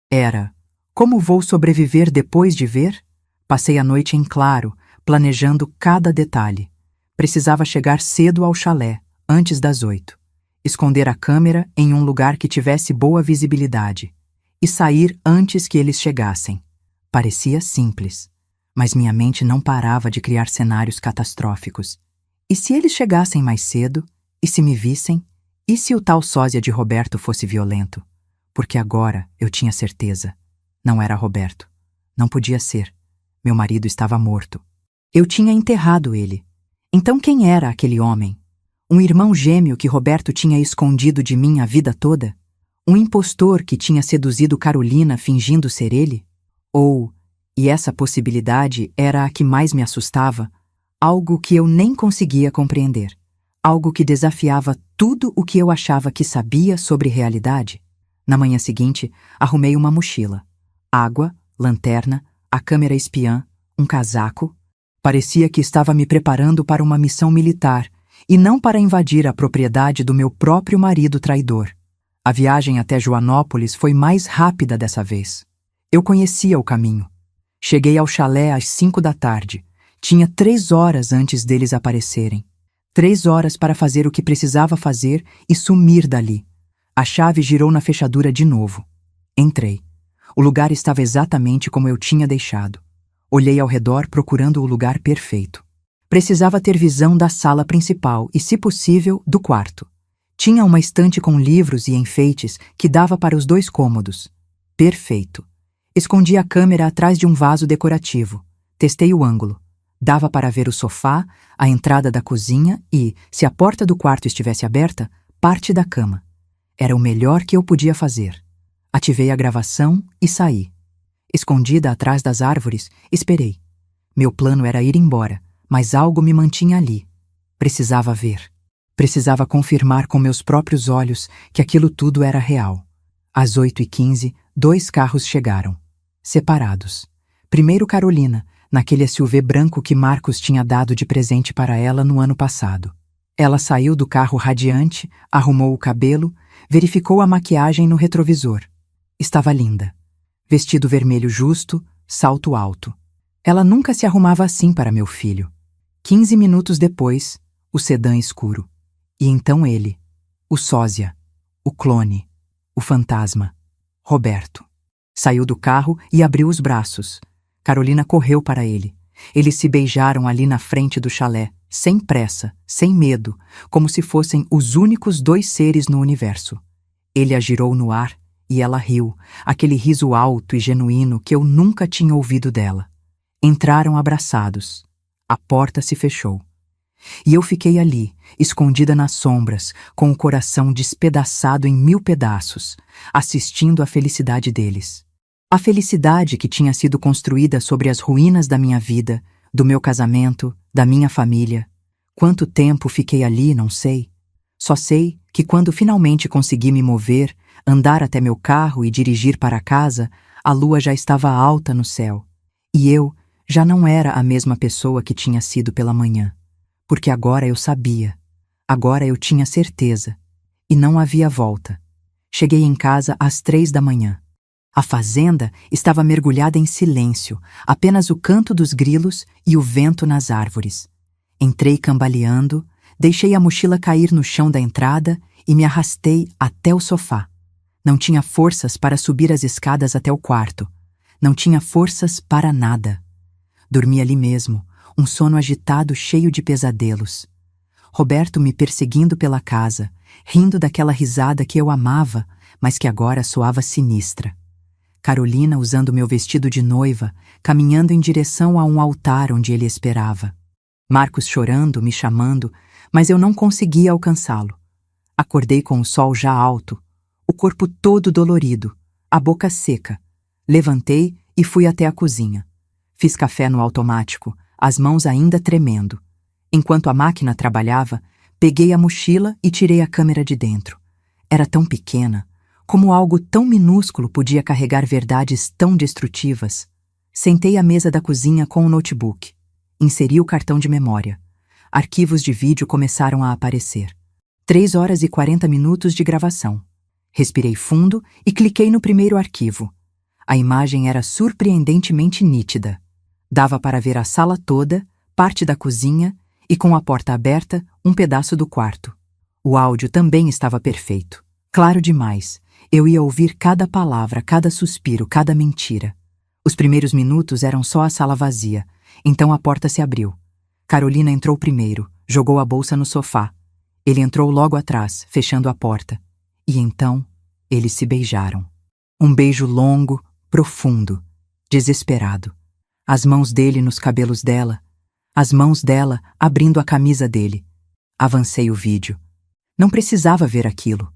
[SPEAKER 1] Era, como vou sobreviver depois de ver? Passei a noite em claro, planejando cada detalhe. Precisava chegar cedo ao chalé, antes das 8. Esconder a câmera em um lugar que tivesse boa visibilidade. E sair antes que eles chegassem. Parecia simples, mas minha mente não parava de criar cenários catastróficos. E se eles chegassem mais cedo? E se me vissem? E se o tal sósia de Roberto fosse violento? Porque agora eu tinha certeza. Não era Roberto. Não podia ser. Meu marido estava morto. Eu tinha enterrado ele. Então quem era aquele homem? Um irmão gêmeo que Roberto tinha escondido de mim a vida toda? Um impostor que tinha seduzido Carolina fingindo ser ele? Ou, e essa possibilidade era a que mais me assustava, algo que eu nem conseguia compreender. Algo que desafiava tudo o que eu achava que sabia sobre realidade. Na manhã seguinte, arrumei uma mochila. Água, lanterna, a câmera espiã, um casaco. Parecia que estava me preparando para uma missão militar e não para invadir a propriedade do meu próprio marido traidor. A viagem até Joanópolis foi mais rápida dessa vez. Eu conhecia o caminho. Cheguei ao chalé às 5 da tarde. Tinha 3 horas antes deles aparecerem. 3 horas para fazer o que precisava fazer e sumir dali. A chave girou na fechadura de novo. Entrei. O lugar estava exatamente como eu tinha deixado. Olhei ao redor procurando o lugar perfeito. Precisava ter visão da sala principal e, se possível, do quarto. Tinha uma estante com livros e enfeites que dava para os 2 cômodos. Perfeito. Escondi a câmera atrás de um vaso decorativo. Testei o ângulo. Dava para ver o sofá, a entrada da cozinha e, se a porta do quarto estivesse aberta, parte da cama. Era o melhor que eu podia fazer. Ativei a gravação e saí. Escondida atrás das árvores, esperei. Meu plano era ir embora, mas algo me mantinha ali. Precisava ver. Precisava confirmar com meus próprios olhos que aquilo tudo era real. Às 8h15, 2 carros chegaram. Separados. Primeiro Carolina, naquele SUV branco que Marcos tinha dado de presente para ela no ano passado. Ela saiu do carro radiante, arrumou o cabelo, verificou a maquiagem no retrovisor. Estava linda. Vestido vermelho justo, salto alto. Ela nunca se arrumava assim para meu filho. 15 minutos depois, o sedã escuro. E então ele, o sósia, o clone, o fantasma, Roberto. Saiu do carro e abriu os braços. Carolina correu para ele. Eles se beijaram ali na frente do chalé, sem pressa, sem medo, como se fossem os únicos 2 seres no universo. Ele a girou no ar E ela riu, aquele riso alto e genuíno que eu nunca tinha ouvido dela. Entraram abraçados. A porta se fechou. E eu fiquei ali, escondida nas sombras, com o coração despedaçado em 1000 pedaços, assistindo à felicidade deles. A felicidade que tinha sido construída sobre as ruínas da minha vida, do meu casamento, da minha família. Quanto tempo fiquei ali, não sei. Só sei que quando finalmente consegui me mover, andar até meu carro e dirigir para casa, a lua já estava alta no céu. E eu já não era a mesma pessoa que tinha sido pela manhã. Porque agora eu sabia. Agora eu tinha certeza. E não havia volta. Cheguei em casa às 3 da manhã. A fazenda estava mergulhada em silêncio, apenas o canto dos grilos e o vento nas árvores. Entrei cambaleando, deixei a mochila cair no chão da entrada e me arrastei até o sofá. Não tinha forças para subir as escadas até o quarto. Não tinha forças para nada. Dormi ali mesmo, um sono agitado cheio de pesadelos. Roberto me perseguindo pela casa, rindo daquela risada que eu amava, mas que agora soava sinistra. Carolina usando meu vestido de noiva, caminhando em direção a um altar onde ele esperava. Marcos chorando, me chamando, mas eu não conseguia alcançá-lo. Acordei com o sol já alto, o corpo todo dolorido, a boca seca. Levantei e fui até a cozinha. Fiz café no automático, as mãos ainda tremendo. Enquanto a máquina trabalhava, peguei a mochila e tirei a câmera de dentro. Era tão pequena, como algo tão minúsculo podia carregar verdades tão destrutivas. Sentei à mesa da cozinha com o notebook. Inseri o cartão de memória. Arquivos de vídeo começaram a aparecer. 3 horas e 40 minutos de gravação. Respirei fundo e cliquei no primeiro arquivo. A imagem era surpreendentemente nítida. Dava para ver a sala toda, parte da cozinha e, com a porta aberta, um pedaço do quarto. O áudio também estava perfeito. Claro demais. Eu ia ouvir cada palavra, cada suspiro, cada mentira. Os primeiros minutos eram só a sala vazia, então a porta se abriu. Carolina entrou primeiro, jogou a bolsa no sofá. Ele entrou logo atrás, fechando a porta. E então, eles se beijaram. Um beijo longo, profundo, desesperado. As mãos dele nos cabelos dela, as mãos dela abrindo a camisa dele. Avancei o vídeo. Não precisava ver aquilo.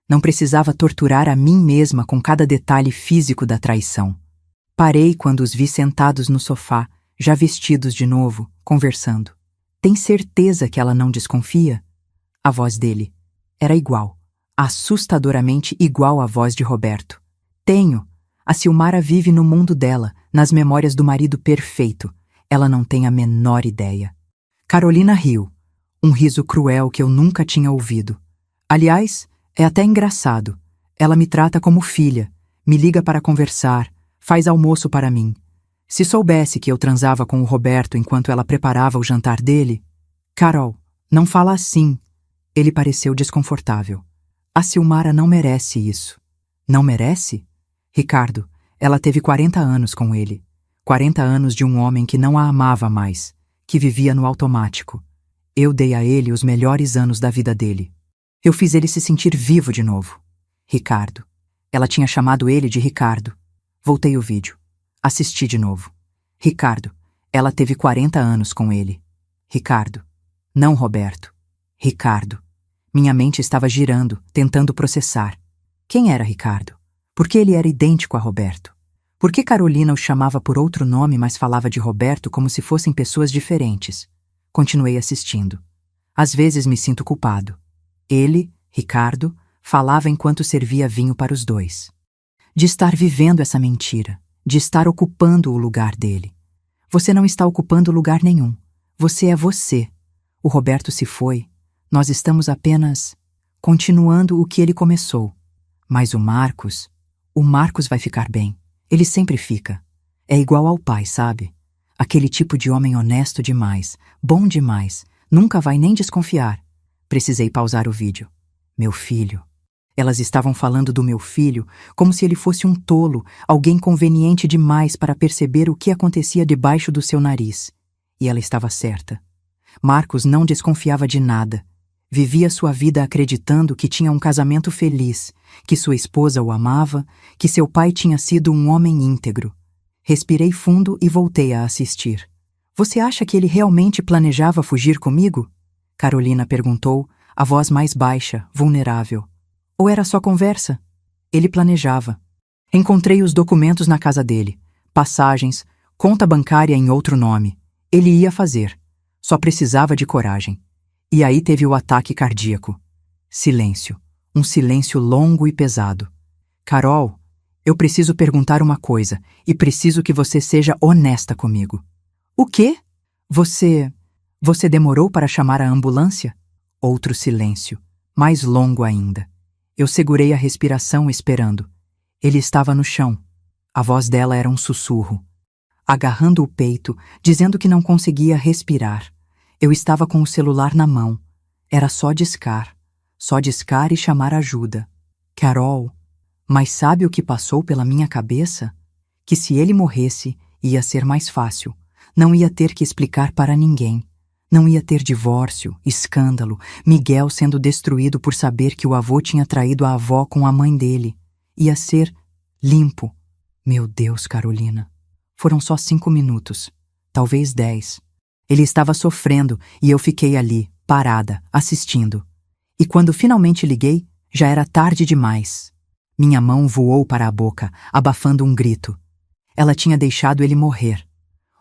[SPEAKER 1] Não precisava torturar a mim mesma com cada detalhe físico da traição. Parei quando os vi sentados no sofá, já vestidos de novo, conversando. Tem certeza que ela não desconfia? A voz dele era igual, assustadoramente igual à voz de Roberto. Tenho. A Silmara vive no mundo dela, nas memórias do marido perfeito. Ela não tem a menor ideia. Carolina riu, um riso cruel que eu nunca tinha ouvido. Aliás, é até engraçado. Ela me trata como filha, me liga para conversar, faz almoço para mim. Se soubesse que eu transava com o Roberto enquanto ela preparava o jantar dele... Carol, não fala assim. Ele pareceu desconfortável. A Silmara não merece isso. Não merece? Ricardo, ela teve 40 anos com ele. 40 anos de um homem que não a amava mais, que vivia no automático. Eu dei a ele os melhores anos da vida dele. Eu fiz ele se sentir vivo de novo. Ricardo. Ela tinha chamado ele de Ricardo. Voltei o vídeo. Assisti de novo. Ricardo. Ela teve 40 anos com ele. Ricardo. Não Roberto. Ricardo. Minha mente estava girando, tentando processar. Quem era Ricardo? Por que ele era idêntico a Roberto? Por que Carolina o chamava por outro nome, mas falava de Roberto como se fossem pessoas diferentes? Continuei assistindo. Às vezes me sinto culpado. Ele, Ricardo, falava enquanto servia vinho para os dois. De estar vivendo essa mentira, de estar ocupando o lugar dele. Você não está ocupando lugar nenhum. Você é você. O Roberto se foi. Nós estamos apenas continuando o que ele começou. Mas o Marcos vai ficar bem. Ele sempre fica. É igual ao pai, sabe? Aquele tipo de homem honesto demais, bom demais, nunca vai nem desconfiar. Precisei pausar o vídeo. Meu filho. Elas estavam falando do meu filho como se ele fosse um tolo, alguém conveniente demais para perceber o que acontecia debaixo do seu nariz. E ela estava certa. Marcos não desconfiava de nada. Vivia sua vida acreditando que tinha um casamento feliz, que sua esposa o amava, que seu pai tinha sido um homem íntegro. Respirei fundo e voltei a assistir. Você acha que ele realmente planejava fugir comigo? Carolina perguntou, a voz mais baixa, vulnerável. Ou era só conversa? Ele planejava. Encontrei os documentos na casa dele. Passagens, conta bancária em outro nome. Ele ia fazer. Só precisava de coragem. E aí teve o ataque cardíaco. Silêncio. Um silêncio longo e pesado. Carol, eu preciso perguntar uma coisa e preciso que você seja honesta comigo. O quê? Você demorou para chamar a ambulância? Outro silêncio, mais longo ainda. Eu segurei a respiração esperando. Ele estava no chão. A voz dela era um sussurro. Agarrando o peito, dizendo que não conseguia respirar. Eu estava com o celular na mão. Era só discar e chamar ajuda. Carol, mas sabe o que passou pela minha cabeça? Que se ele morresse, ia ser mais fácil. Não ia ter que explicar para ninguém. Não ia ter divórcio, escândalo, Miguel sendo destruído por saber que o avô tinha traído a avó com a mãe dele. Ia ser limpo. Meu Deus, Carolina. Foram só 5 minutos. Talvez 10. Ele estava sofrendo e eu fiquei ali, parada, assistindo. E quando finalmente liguei, já era tarde demais. Minha mão voou para a boca, abafando um grito. Ela tinha deixado ele morrer.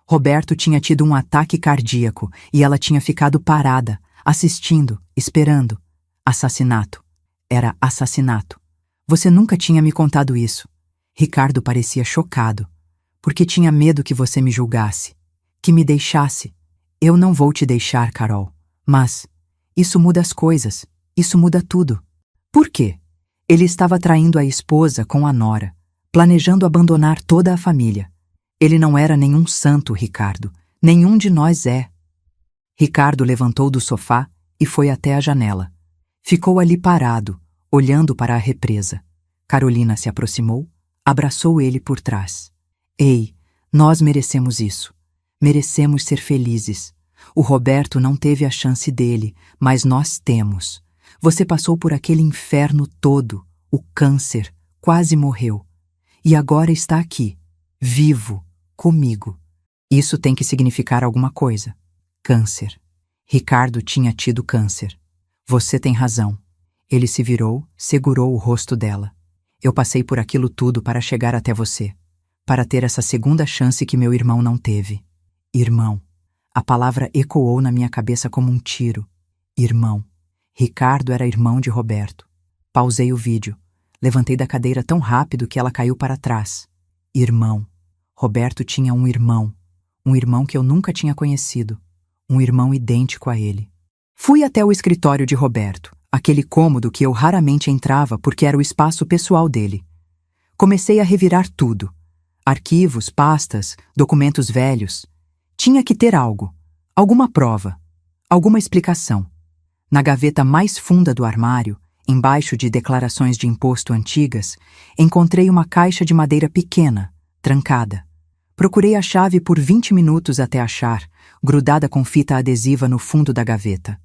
[SPEAKER 1] Roberto tinha tido um ataque cardíaco e ela tinha ficado parada, assistindo, esperando. Assassinato. Era assassinato. Você nunca tinha me contado isso. Ricardo parecia chocado, porque tinha medo que você me julgasse, que me deixasse. Eu não vou te deixar, Carol, mas isso muda as coisas, isso muda tudo. Por quê? Ele estava traindo a esposa com a nora, planejando abandonar toda a família. Ele não era nenhum santo, Ricardo. Nenhum de nós é. Ricardo levantou do sofá e foi até a janela. Ficou ali parado, olhando para a represa. Carolina se aproximou, abraçou ele por trás. Ei, nós merecemos isso. Merecemos ser felizes. O Roberto não teve a chance dele, mas nós temos. Você passou por aquele inferno todo, o câncer, quase morreu. E agora está aqui, vivo, comigo. Isso tem que significar alguma coisa. Câncer. Ricardo tinha tido câncer. Você tem razão. Ele se virou, segurou o rosto dela. Eu passei por aquilo tudo para chegar até você. Para ter essa segunda chance que meu irmão não teve. Irmão. A palavra ecoou na minha cabeça como um tiro. Irmão. Ricardo era irmão de Roberto. Pausei o vídeo. Levantei da cadeira tão rápido que ela caiu para trás. Irmão. Roberto tinha um irmão que eu nunca tinha conhecido, um irmão idêntico a ele. Fui até o escritório de Roberto, aquele cômodo que eu raramente entrava porque era o espaço pessoal dele. Comecei a revirar tudo. Arquivos, pastas, documentos velhos. Tinha que ter algo, alguma prova, alguma explicação. Na gaveta mais funda do armário, embaixo de declarações de imposto antigas, encontrei uma caixa de madeira pequena, trancada. Procurei a chave por 20 minutos até achar, grudada com fita adesiva no fundo da gaveta.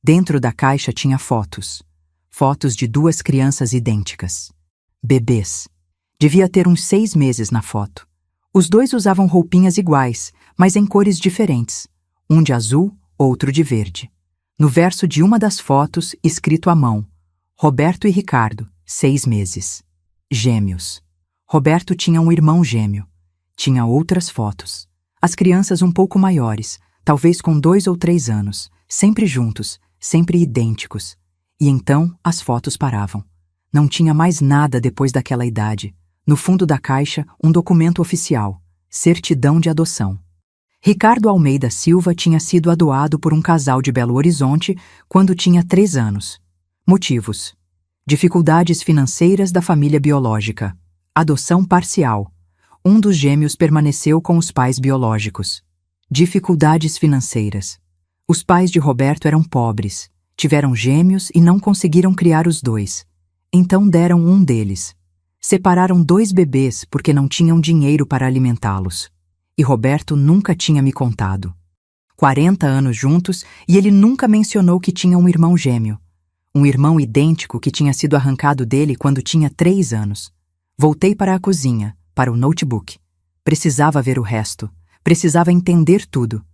[SPEAKER 1] Dentro da caixa tinha fotos. Fotos de 2 crianças idênticas. Bebês. Devia ter uns 6 meses na foto. Os 2 usavam roupinhas iguais, mas em cores diferentes. Um de azul, outro de verde. No verso de uma das fotos, escrito à mão: Roberto e Ricardo, 6 meses. Gêmeos. Roberto tinha um irmão gêmeo. Tinha outras fotos. As crianças um pouco maiores, talvez com 2 ou 3 anos, sempre juntos, sempre idênticos. E então as fotos paravam. Não tinha mais nada depois daquela idade. No fundo da caixa, um documento oficial: certidão de adoção. Ricardo Almeida Silva tinha sido adoado por um casal de Belo Horizonte quando tinha 3 anos. Motivos: dificuldades financeiras da família biológica. Adoção parcial. Um dos gêmeos permaneceu com os pais biológicos. Dificuldades financeiras. Os pais de Roberto eram pobres, tiveram gêmeos e não conseguiram criar os 2. Então deram um deles. Separaram 2 bebês porque não tinham dinheiro para alimentá-los. E Roberto nunca tinha me contado. 40 anos juntos, e ele nunca mencionou que tinha um irmão gêmeo. Um irmão idêntico que tinha sido arrancado dele quando tinha 3 anos. Voltei para a cozinha, para o notebook. Precisava ver o resto. Precisava entender tudo.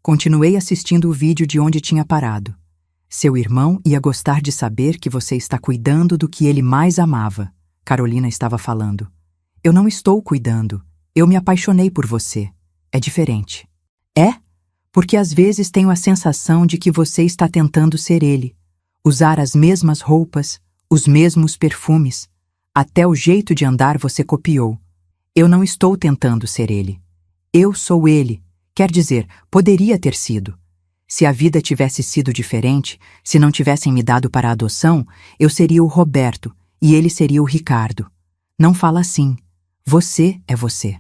[SPEAKER 1] Continuei assistindo o vídeo de onde tinha parado. Seu irmão ia gostar de saber que você está cuidando do que ele mais amava, Carolina estava falando. Eu não estou cuidando. Eu me apaixonei por você. É diferente. É? Porque às vezes tenho a sensação de que você está tentando ser ele. Usar as mesmas roupas, os mesmos perfumes. Até o jeito de andar você copiou. Eu não estou tentando ser ele. Eu sou ele. Quer dizer, poderia ter sido. Se a vida tivesse sido diferente, se não tivessem me dado para a adoção, eu seria o Roberto e ele seria o Ricardo. Não fala assim. Você é você.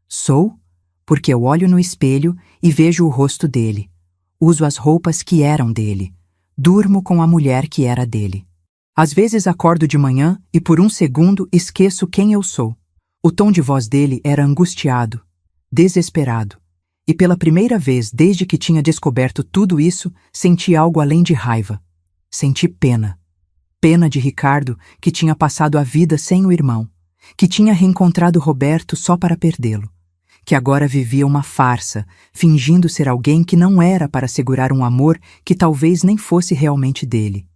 [SPEAKER 1] Sou, porque eu olho no espelho e vejo o rosto dele. Uso as roupas que eram dele. Durmo com a mulher que era dele. Às vezes acordo de manhã e por um segundo esqueço quem eu sou. O tom de voz dele era angustiado, desesperado. E pela primeira vez desde que tinha descoberto tudo isso, senti algo além de raiva. Senti pena. Pena de Ricardo, que tinha passado a vida sem o irmão, que tinha reencontrado Roberto só para perdê-lo, que agora vivia uma farsa, fingindo ser alguém que não era para segurar um amor que talvez nem fosse realmente dele.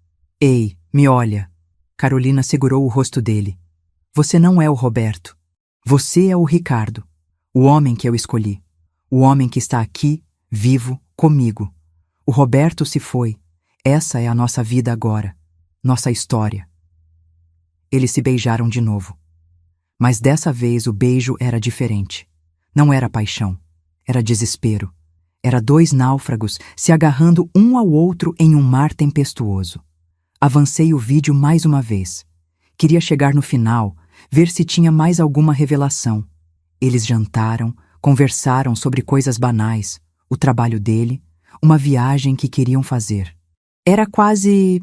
[SPEAKER 1] Ei, me olha. Carolina segurou o rosto dele. Você não é o Roberto. Você é o Ricardo, o homem que eu escolhi. O homem que está aqui, vivo, comigo. O Roberto se foi. Essa é a nossa vida agora. Nossa história. Eles se beijaram de novo. Mas dessa vez o beijo era diferente. Não era paixão. Era desespero. Era 2 náufragos se agarrando um ao outro em um mar tempestuoso. Avancei o vídeo mais uma vez. Queria chegar no final, ver se tinha mais alguma revelação. Eles jantaram, conversaram sobre coisas banais, o trabalho dele, uma viagem que queriam fazer. Era quase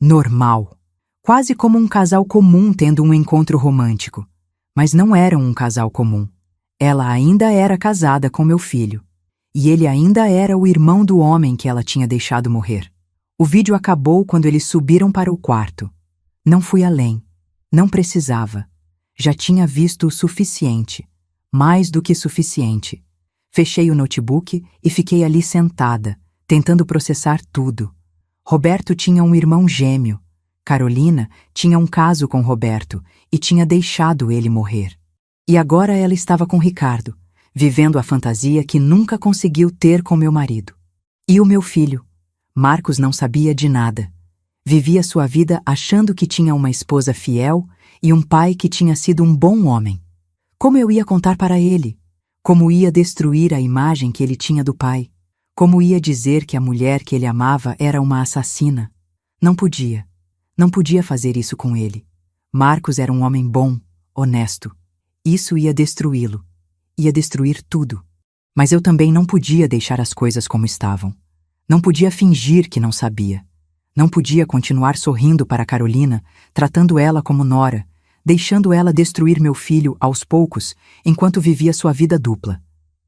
[SPEAKER 1] normal, quase como um casal comum tendo um encontro romântico. Mas não eram um casal comum. Ela ainda era casada com meu filho, e ele ainda era o irmão do homem que ela tinha deixado morrer. O vídeo acabou quando eles subiram para o quarto. Não fui além. Não precisava. Já tinha visto o suficiente. Mais do que suficiente. Fechei o notebook e fiquei ali sentada, tentando processar tudo. Roberto tinha um irmão gêmeo. Carolina tinha um caso com Roberto e tinha deixado ele morrer. E agora ela estava com Ricardo, vivendo a fantasia que nunca conseguiu ter com meu marido. E o meu filho? Marcos não sabia de nada. Vivia sua vida achando que tinha uma esposa fiel e um pai que tinha sido um bom homem. Como eu ia contar para ele? Como ia destruir a imagem que ele tinha do pai? Como ia dizer que a mulher que ele amava era uma assassina? Não podia. Não podia fazer isso com ele. Marcos era um homem bom, honesto. Isso ia destruí-lo. Ia destruir tudo. Mas eu também não podia deixar as coisas como estavam. Não podia fingir que não sabia. Não podia continuar sorrindo para Carolina, tratando ela como nora, deixando ela destruir meu filho aos poucos, enquanto vivia sua vida dupla.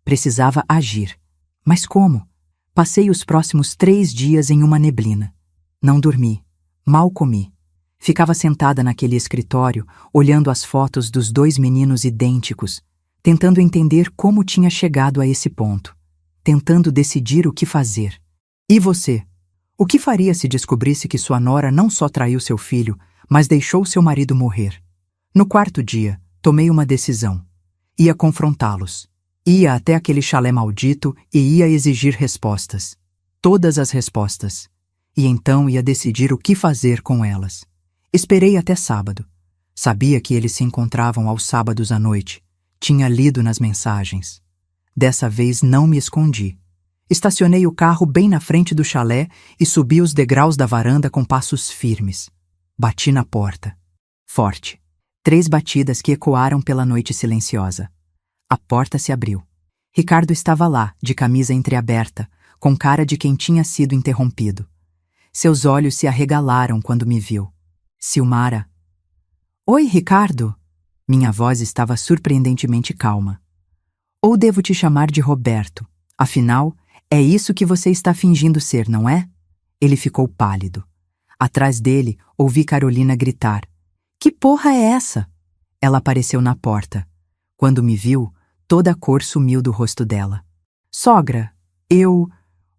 [SPEAKER 1] Precisava agir. Mas como? Passei os próximos 3 dias em uma neblina. Não dormi. Mal comi. Ficava sentada naquele escritório, olhando as fotos dos 2 meninos idênticos, tentando entender como tinha chegado a esse ponto, tentando decidir o que fazer. E você? O que faria se descobrisse que sua nora não só traiu seu filho, mas deixou seu marido morrer? No 4º dia, tomei uma decisão. Ia confrontá-los. Ia até aquele chalé maldito e ia exigir respostas. Todas as respostas. E então ia decidir o que fazer com elas. Esperei até sábado. Sabia que eles se encontravam aos sábados à noite. Tinha lido nas mensagens. Dessa vez não me escondi. Estacionei o carro bem na frente do chalé e subi os degraus da varanda com passos firmes. Bati na porta. Forte. 3 batidas que ecoaram pela noite silenciosa. A porta se abriu. Ricardo estava lá, de camisa entreaberta, com cara de quem tinha sido interrompido. Seus olhos se arregalaram quando me viu. Silmara. Oi, Ricardo. Minha voz estava surpreendentemente calma. Ou devo te chamar de Roberto? Afinal, É isso que você está fingindo ser, não é? Ele ficou pálido. Atrás dele, ouvi Carolina gritar. Que porra é essa? Ela apareceu na porta. Quando me viu, toda a cor sumiu do rosto dela. Sogra,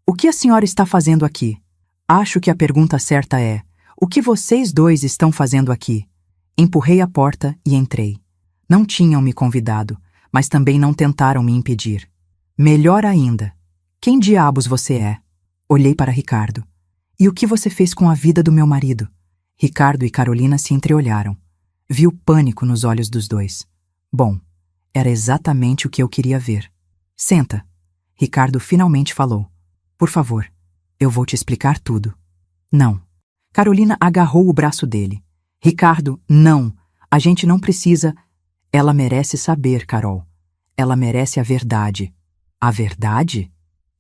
[SPEAKER 1] o que a senhora está fazendo aqui? Acho que a pergunta certa é: o que vocês dois estão fazendo aqui? Empurrei a porta e entrei. Não tinham me convidado, mas também não tentaram me impedir. Melhor ainda, quem diabos você é? Olhei para Ricardo. E o que você fez com a vida do meu marido? Ricardo e Carolina se entreolharam. Vi o pânico nos olhos dos dois. Bom, era exatamente o que eu queria ver. Senta. Ricardo finalmente falou. Por favor, eu vou te explicar tudo. Não. Carolina agarrou o braço dele. Ricardo, não. A gente não precisa. Ela merece saber, Carol. Ela merece a verdade. A verdade?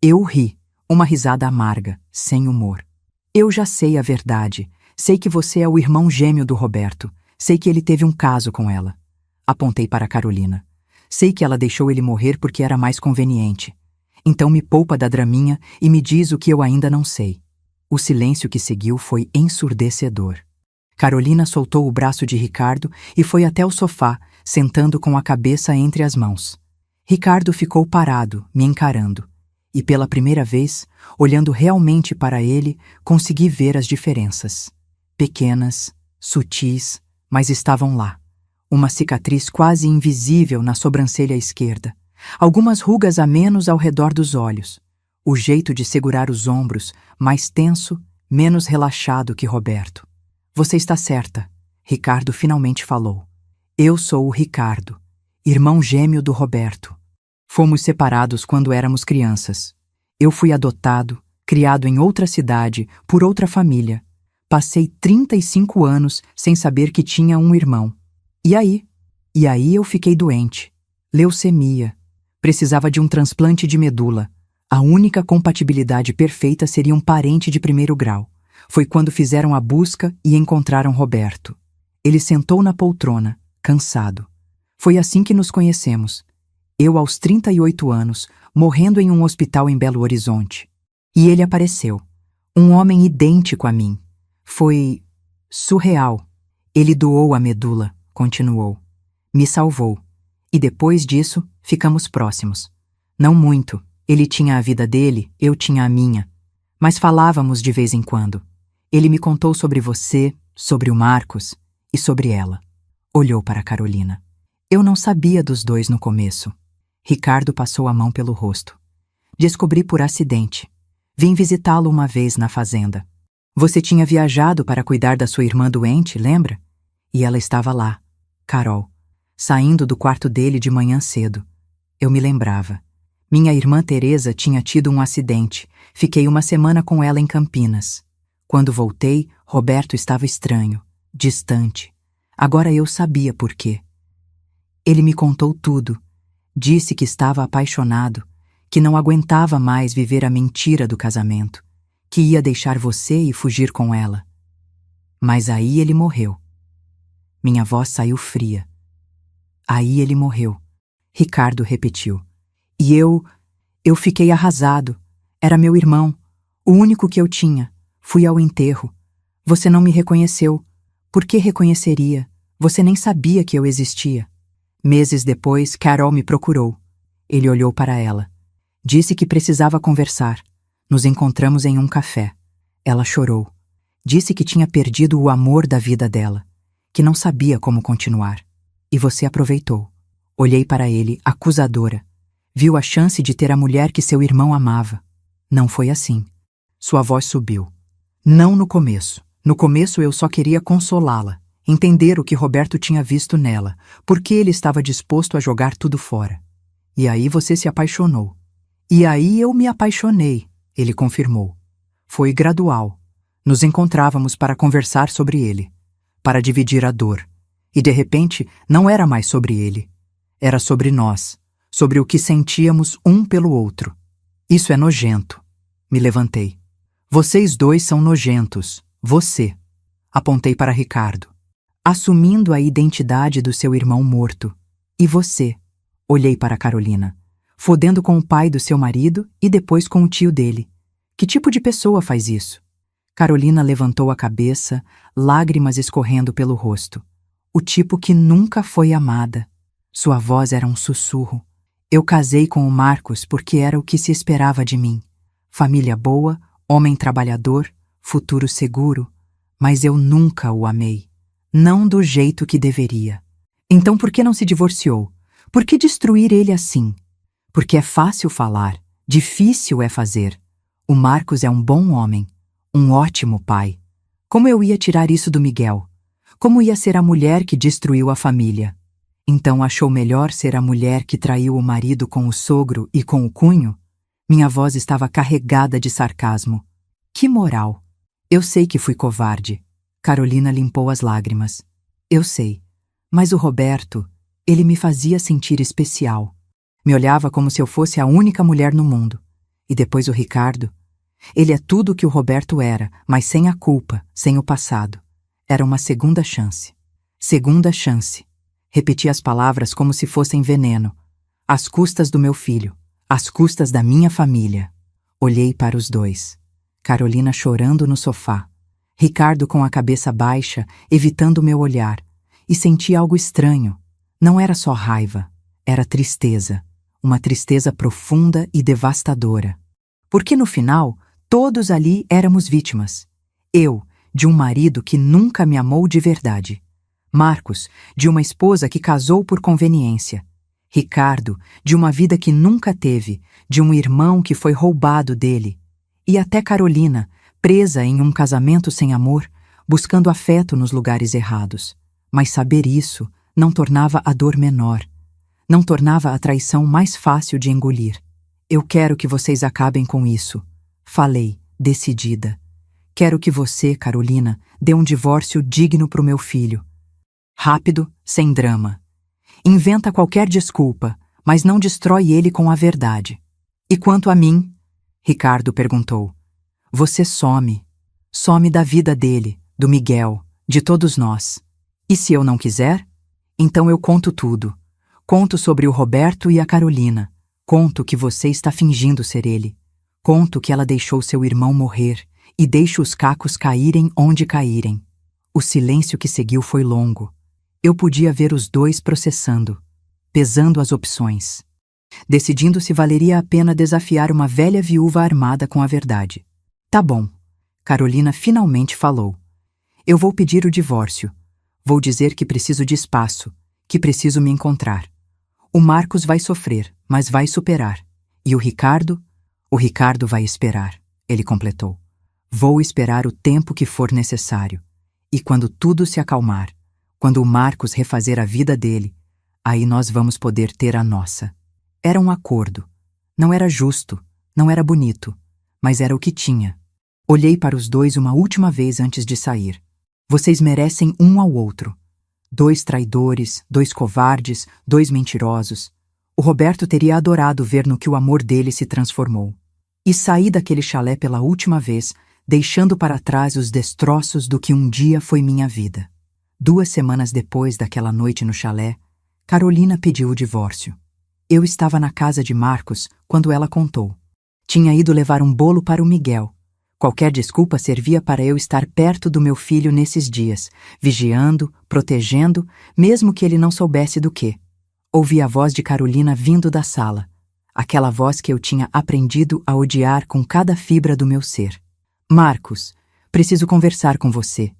[SPEAKER 1] Eu ri. Uma risada amarga, sem humor. Eu já sei a verdade. Sei que você é o irmão gêmeo do Roberto. Sei que ele teve um caso com ela. Apontei para Carolina. Sei que ela deixou ele morrer porque era mais conveniente. Então me poupa da draminha e me diz o que eu ainda não sei. O silêncio que seguiu foi ensurdecedor. Carolina soltou o braço de Ricardo e foi até o sofá, sentando com a cabeça entre as mãos. Ricardo ficou parado, me encarando. E pela primeira vez, olhando realmente para ele, consegui ver as diferenças. Pequenas, sutis, mas estavam lá. Uma cicatriz quase invisível na sobrancelha esquerda. Algumas rugas a menos ao redor dos olhos. O jeito de segurar os ombros, mais tenso, menos relaxado que Roberto. Você está certa, Ricardo finalmente falou. Eu sou o Ricardo, irmão gêmeo do Roberto. Fomos separados quando éramos crianças. Eu fui adotado, criado em outra cidade, por outra família. Passei 35 anos sem saber que tinha um irmão. E aí eu fiquei doente. Leucemia. Precisava de um transplante de medula. A única compatibilidade perfeita seria um parente de primeiro grau. Foi quando fizeram a busca e encontraram Roberto. Ele sentou na poltrona, cansado. Foi assim que nos conhecemos. Eu aos 38 anos, morrendo em um hospital em Belo Horizonte. E ele apareceu. Um homem idêntico a mim. Foi surreal. Ele doou a medula, continuou. Me salvou. E depois disso, ficamos próximos. Não muito. Ele tinha a vida dele, eu tinha a minha. Mas falávamos de vez em quando. Ele me contou sobre você, sobre o Marcos e sobre ela. Olhou para Carolina. Eu não sabia dos dois no começo. Ricardo passou a mão pelo rosto. Descobri por acidente. Vim visitá-lo uma vez na fazenda. Você tinha viajado para cuidar da sua irmã doente, lembra? E ela estava lá, Carol, saindo do quarto dele de manhã cedo. Eu me lembrava. Minha irmã Teresa tinha tido um acidente. Fiquei uma semana com ela em Campinas. Quando voltei, Roberto estava estranho, distante. Agora eu sabia por quê. Ele me contou tudo. Disse que estava apaixonado, que não aguentava mais viver a mentira do casamento, que ia deixar você e fugir com ela. Mas aí ele morreu. Minha voz saiu fria. Aí ele morreu. Ricardo repetiu. E eu fiquei arrasado. Era meu irmão, o único que eu tinha. Fui ao enterro. Você não me reconheceu. Por que reconheceria? Você nem sabia que eu existia. Meses depois, Carol me procurou. Ele olhou para ela. Disse que precisava conversar. Nos encontramos em um café. Ela chorou. Disse que tinha perdido o amor da vida dela, que não sabia como continuar. E você aproveitou. Olhei para ele, acusadora. Viu a chance de ter a mulher que seu irmão amava. Não foi assim. Sua voz subiu. Não no começo. No começo eu só queria consolá-la, entender o que Roberto tinha visto nela, por que ele estava disposto a jogar tudo fora. E aí você se apaixonou. E aí eu me apaixonei, ele confirmou. Foi gradual. Nos encontrávamos para conversar sobre ele, para dividir a dor. E de repente não era mais sobre ele. Era sobre nós, sobre o que sentíamos um pelo outro. Isso é nojento. Me levantei. Vocês dois são nojentos. Você. Apontei para Ricardo. Assumindo a identidade do seu irmão morto. E você. Olhei para Carolina. fodendo com o pai do seu marido e depois com o tio dele. Que tipo de pessoa faz isso? Carolina levantou a cabeça, lágrimas escorrendo pelo rosto. O tipo que nunca foi amada. Sua voz era um sussurro. Eu casei com o Marcos porque era o que se esperava de mim. Família boa, homem trabalhador, futuro seguro. Mas eu nunca o amei. Não do jeito que deveria. Então por que não se divorciou? Por que destruir ele assim? Porque é fácil falar, difícil é fazer. O Marcos é um bom homem, um ótimo pai. Como eu ia tirar isso do Miguel? Como ia ser a mulher que destruiu a família? Então achou melhor ser a mulher que traiu o marido com o sogro e com o cunho? Minha voz estava carregada de sarcasmo. Que moral! Eu sei que fui covarde. Carolina limpou as lágrimas. Eu sei. Mas o Roberto, ele me fazia sentir especial. Me olhava como se eu fosse a única mulher no mundo. E depois o Ricardo. Ele é tudo o que o Roberto era, mas sem a culpa, sem o passado. Era uma segunda chance. Segunda chance. Repeti as palavras como se fossem veneno. Às custas do meu filho. Às custas da minha família. Olhei para os dois. Carolina chorando no sofá. Ricardo com a cabeça baixa, evitando meu olhar. E senti algo estranho. Não era só raiva. Era tristeza. Uma tristeza profunda e devastadora. Porque no final, todos ali éramos vítimas. Eu, de um marido que nunca me amou de verdade. Marcos, de uma esposa que casou por conveniência. Ricardo, de uma vida que nunca teve, de um irmão que foi roubado dele. E até Carolina, presa em um casamento sem amor, buscando afeto nos lugares errados. Mas saber isso não tornava a dor menor. Não tornava a traição mais fácil de engolir. Eu quero que vocês acabem com isso. Falei, decidida. Quero que você, Carolina, dê um divórcio digno pro meu filho. Rápido, sem drama. Inventa qualquer desculpa, mas não destrói ele com a verdade. E quanto a mim? Ricardo perguntou. Você some. Some da vida dele, do Miguel, de todos nós. E se eu não quiser? Então eu conto tudo. Conto sobre o Roberto e a Carolina. Conto que você está fingindo ser ele. Conto que ela deixou seu irmão morrer e deixa os cacos caírem onde caírem. O silêncio que seguiu foi longo. Eu podia ver os dois processando, pesando as opções, decidindo se valeria a pena desafiar uma velha viúva armada com a verdade. Tá bom, Carolina finalmente falou. Eu vou pedir o divórcio. Vou dizer que preciso de espaço, que preciso me encontrar. O Marcos vai sofrer, mas vai superar. E o Ricardo? O Ricardo vai esperar, ele completou. Vou esperar o tempo que for necessário. E quando tudo se acalmar, quando o Marcos refazer a vida dele, aí nós vamos poder ter a nossa. Era um acordo. Não era justo, não era bonito, mas era o que tinha. Olhei para os dois uma última vez antes de sair. Vocês merecem um ao outro. 2 traidores, 2 covardes, 2 mentirosos. O Roberto teria adorado ver no que o amor dele se transformou. E saí daquele chalé pela última vez, deixando para trás os destroços do que um dia foi minha vida. 2 semanas depois daquela noite no chalé, Carolina pediu o divórcio. Eu estava na casa de Marcos quando ela contou. Tinha ido levar um bolo para o Miguel. Qualquer desculpa servia para eu estar perto do meu filho nesses dias, vigiando, protegendo, mesmo que ele não soubesse do quê. Ouvi a voz de Carolina vindo da sala, aquela voz que eu tinha aprendido a odiar com cada fibra do meu ser. Marcos, preciso conversar com você.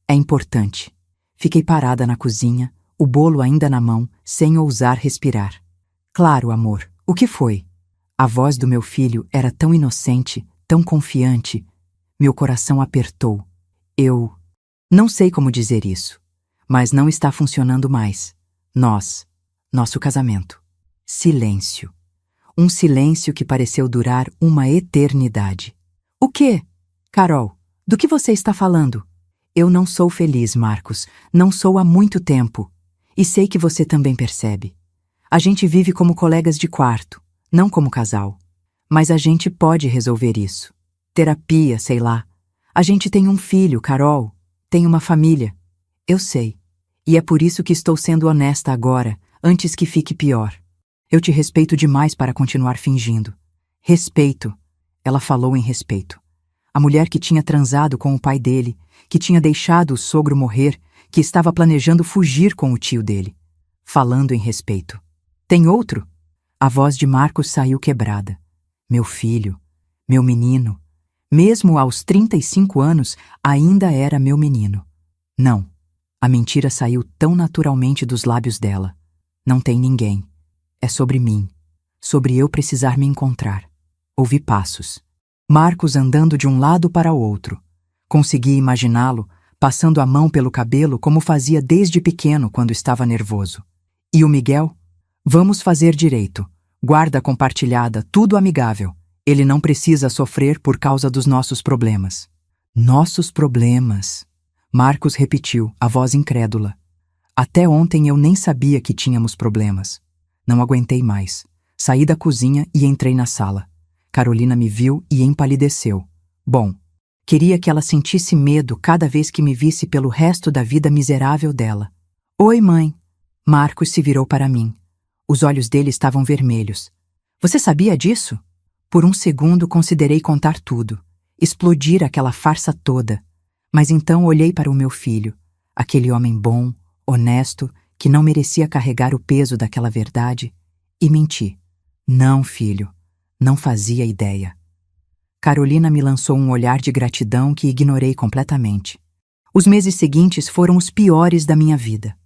[SPEAKER 1] É importante. Fiquei parada na cozinha, o bolo ainda na mão, sem ousar respirar. Claro, amor, o que foi? A voz do meu filho era tão inocente, tão confiante. Meu coração apertou. Eu não sei como dizer isso, mas não está funcionando mais. Nosso casamento. Silêncio. Um silêncio que pareceu durar uma eternidade. O quê? Carol, do que você está falando? Eu não sou feliz, Marcos. Não sou há muito tempo. E sei que você também percebe. A gente vive como colegas de quarto, não como casal. Mas a gente pode resolver isso. Terapia, sei lá. A gente tem um filho, Carol. Tem uma família. Eu sei. E é por isso que estou sendo honesta agora, antes que fique pior. Eu te respeito demais para continuar fingindo. Respeito. Ela falou em respeito. A mulher que tinha transado com o pai dele, que tinha deixado o sogro morrer, que estava planejando fugir com o tio dele. Falando em respeito. Tem outro? A voz de Marcos saiu quebrada. Meu filho, meu menino. Mesmo aos 35 anos, ainda era meu menino. Não. A mentira saiu tão naturalmente dos lábios dela. Não tem ninguém. É sobre mim. Sobre eu precisar me encontrar. Ouvi passos. Marcos andando de um lado para o outro. Consegui imaginá-lo, passando a mão pelo cabelo como fazia desde pequeno quando estava nervoso. E o Miguel? Vamos fazer direito. Guarda compartilhada, tudo amigável. Ele não precisa sofrer por causa dos nossos problemas. Nossos problemas. Marcos repetiu, a voz incrédula. Até ontem eu nem sabia que tínhamos problemas. Não aguentei mais. Saí da cozinha e entrei na sala. Carolina me viu e empalideceu. Bom, queria que ela sentisse medo cada vez que me visse pelo resto da vida miserável dela. Oi, mãe. Marcos se virou para mim. Os olhos dele estavam vermelhos. Você sabia disso? Por um segundo considerei contar tudo. Explodir aquela farsa toda. Mas então olhei para o meu filho. Aquele homem bom, honesto, que não merecia carregar o peso daquela verdade. E menti. Não, filho. Não fazia ideia. Carolina me lançou um olhar de gratidão que ignorei completamente. Os meses seguintes foram os piores da minha vida.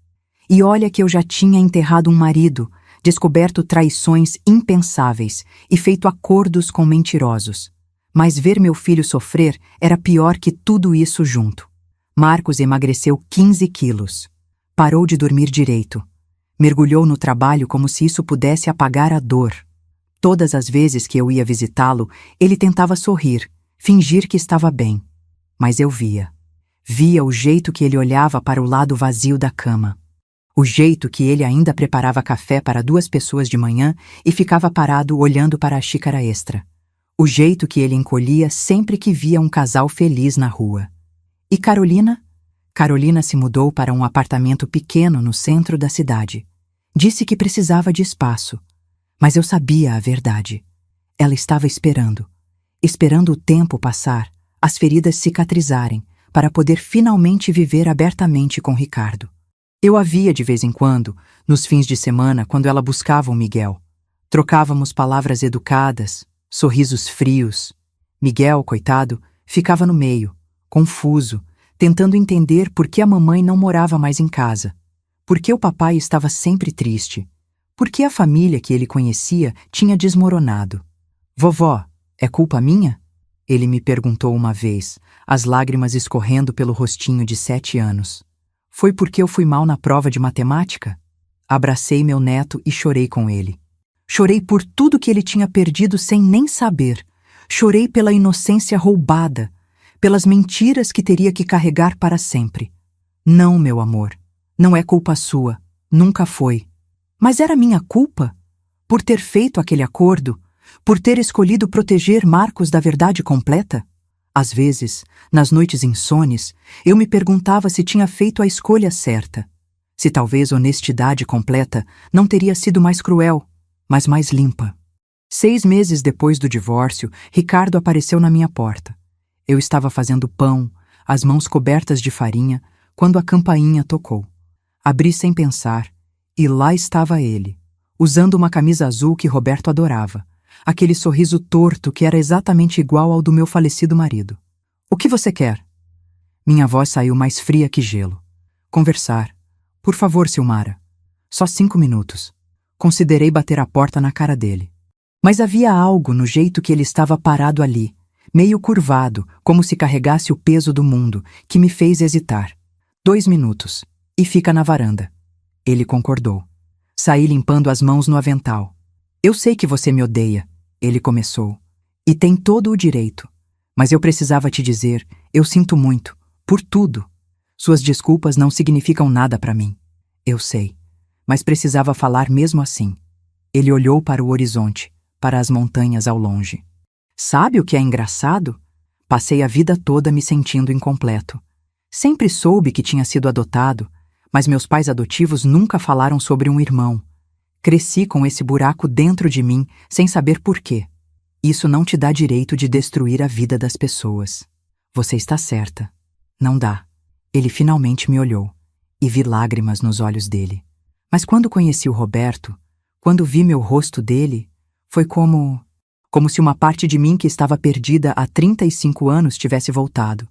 [SPEAKER 1] E olha que eu já tinha enterrado um marido, descoberto traições impensáveis e feito acordos com mentirosos. Mas ver meu filho sofrer era pior que tudo isso junto. Marcos emagreceu 15 quilos. Parou de dormir direito. Mergulhou no trabalho como se isso pudesse apagar a dor. Todas as vezes que eu ia visitá-lo, ele tentava sorrir, fingir que estava bem. Mas eu via. Via o jeito que ele olhava para o lado vazio da cama. O jeito que ele ainda preparava café para 2 pessoas de manhã e ficava parado olhando para a xícara extra. O jeito que ele encolhia sempre que via um casal feliz na rua. E Carolina? Carolina se mudou para um apartamento pequeno no centro da cidade. Disse que precisava de espaço. Mas eu sabia a verdade. Ela estava esperando. Esperando o tempo passar, as feridas cicatrizarem, para poder finalmente viver abertamente com Ricardo. Eu a via de vez em quando, nos fins de semana, quando ela buscava o Miguel. Trocávamos palavras educadas, sorrisos frios. Miguel, coitado, ficava no meio, confuso, tentando entender por que a mamãe não morava mais em casa, por que o papai estava sempre triste, por que a família que ele conhecia tinha desmoronado. Vovó, é culpa minha? Ele me perguntou uma vez, as lágrimas escorrendo pelo rostinho de 7 anos. Foi porque eu fui mal na prova de matemática? Abracei meu neto e chorei com ele. Chorei por tudo que ele tinha perdido sem nem saber. Chorei pela inocência roubada, pelas mentiras que teria que carregar para sempre. Não, meu amor, não é culpa sua, nunca foi. Mas era minha culpa? Por ter feito aquele acordo? Por ter escolhido proteger Marcos da verdade completa? Às vezes, nas noites insones, eu me perguntava se tinha feito a escolha certa. Se talvez honestidade completa não teria sido mais cruel, mas mais limpa. 6 meses depois do divórcio, Ricardo apareceu na minha porta. Eu estava fazendo pão, as mãos cobertas de farinha, quando a campainha tocou. Abri sem pensar, e lá estava ele, usando uma camisa azul que Roberto adorava. Aquele sorriso torto que era exatamente igual ao do meu falecido marido. O que você quer? Minha voz saiu mais fria que gelo. Conversar. Por favor, Silmara. Só 5 minutos. Considerei bater a porta na cara dele. Mas havia algo no jeito que ele estava parado ali, meio curvado, como se carregasse o peso do mundo, que me fez hesitar. 2 minutos. E fica na varanda. Ele concordou. Saí limpando as mãos no avental. Eu sei que você me odeia, ele começou. E tem todo o direito. Mas eu precisava te dizer, eu sinto muito, por tudo. Suas desculpas não significam nada para mim. Eu sei. Mas precisava falar mesmo assim. Ele olhou para o horizonte, para as montanhas ao longe. Sabe o que é engraçado? Passei a vida toda me sentindo incompleto. Sempre soube que tinha sido adotado, mas meus pais adotivos nunca falaram sobre um irmão. Cresci com esse buraco dentro de mim sem saber por quê. Isso não te dá direito de destruir a vida das pessoas. Você está certa. Não dá. Ele finalmente me olhou e vi lágrimas nos olhos dele. Mas quando conheci o Roberto, quando vi meu rosto dele, foi como se uma parte de mim que estava perdida há 35 anos tivesse voltado.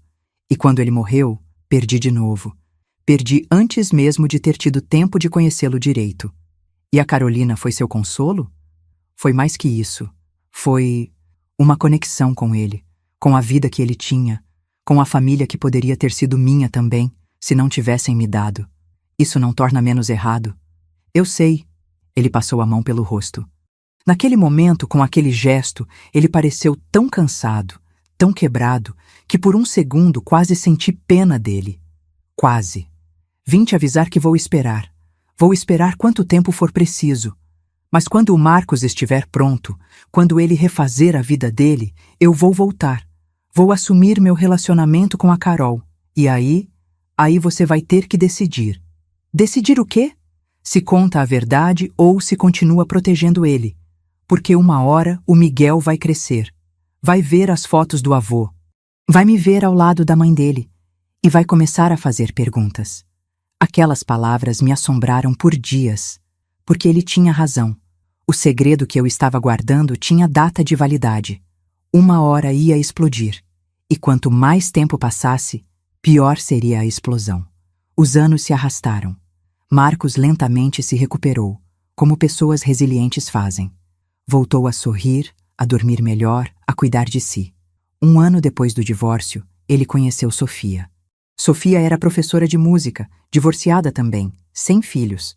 [SPEAKER 1] E quando ele morreu, perdi de novo. Perdi antes mesmo de ter tido tempo de conhecê-lo direito. E a Carolina foi seu consolo? Foi mais que isso. Foi uma conexão com ele, com a vida que ele tinha, com a família que poderia ter sido minha também, se não tivessem me dado. Isso não torna menos errado. Eu sei. Ele passou a mão pelo rosto. Naquele momento, com aquele gesto, ele pareceu tão cansado, tão quebrado, que por um segundo quase senti pena dele. Quase. Vim te avisar que vou esperar. Vou esperar quanto tempo for preciso. Mas quando o Marcos estiver pronto, quando ele refazer a vida dele, eu vou voltar. Vou assumir meu relacionamento com a Carol. E aí você vai ter que decidir. Decidir o quê? Se conta a verdade ou se continua protegendo ele. Porque uma hora o Miguel vai crescer. Vai ver as fotos do avô. Vai me ver ao lado da mãe dele. E vai começar a fazer perguntas. Aquelas palavras me assombraram por dias, porque ele tinha razão. O segredo que eu estava guardando tinha data de validade. Uma hora ia explodir, e quanto mais tempo passasse, pior seria a explosão. Os anos se arrastaram. Marcos lentamente se recuperou, como pessoas resilientes fazem. Voltou a sorrir, a dormir melhor, a cuidar de si. 1 ano depois do divórcio, ele conheceu Sofia. Sofia era professora de música, divorciada também, sem filhos.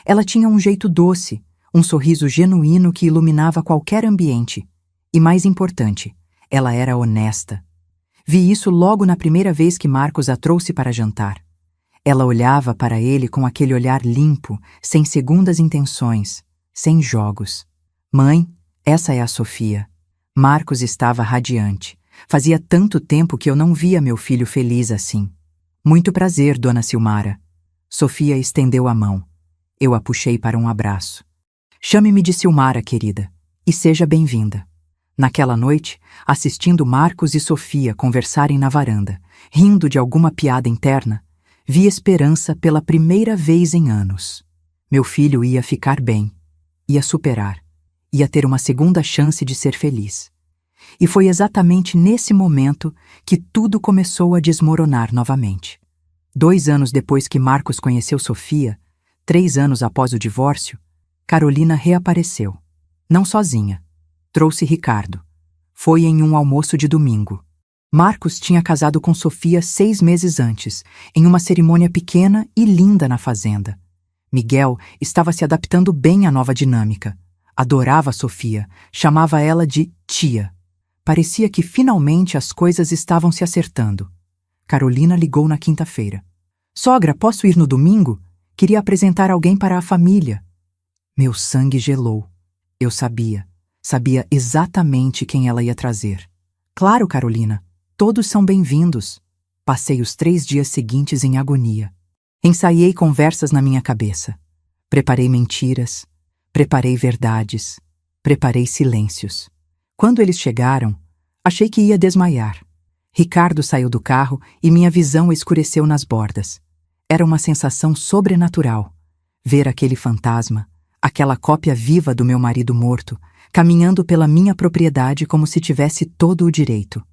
[SPEAKER 1] Ela tinha um jeito doce, um sorriso genuíno que iluminava qualquer ambiente. E mais importante, ela era honesta. Vi isso logo na primeira vez que Marcos a trouxe para jantar. Ela olhava para ele com aquele olhar limpo, sem segundas intenções, sem jogos. Mãe, essa é a Sofia. Marcos estava radiante. Fazia tanto tempo que eu não via meu filho feliz assim. Muito prazer, dona Silmara. Sofia estendeu a mão. Eu a puxei para um abraço. Chame-me de Silmara, querida, e seja bem-vinda. Naquela noite, assistindo Marcos e Sofia conversarem na varanda, rindo de alguma piada interna, vi esperança pela primeira vez em anos. Meu filho ia ficar bem, ia superar, ia ter uma segunda chance de ser feliz. E foi exatamente nesse momento que tudo começou a desmoronar novamente. 2 anos depois que Marcos conheceu Sofia, 3 anos após o divórcio, Carolina reapareceu. Não sozinha. Trouxe Ricardo. Foi em um almoço de domingo. Marcos tinha casado com Sofia 6 meses antes, em uma cerimônia pequena e linda na fazenda. Miguel estava se adaptando bem à nova dinâmica. Adorava Sofia, chamava ela de tia. Parecia que finalmente as coisas estavam se acertando. Carolina ligou na quinta-feira. Sogra, posso ir no domingo? Queria apresentar alguém para a família. Meu sangue gelou. Eu sabia exatamente quem ela ia trazer. Claro, Carolina, todos são bem-vindos. Passei os 3 dias seguintes em agonia. Ensaiei conversas na minha cabeça. Preparei mentiras, preparei verdades, preparei silêncios. Quando eles chegaram, achei que ia desmaiar. Ricardo saiu do carro e minha visão escureceu nas bordas. Era uma sensação sobrenatural. Ver aquele fantasma, aquela cópia viva do meu marido morto, caminhando pela minha propriedade como se tivesse todo o direito.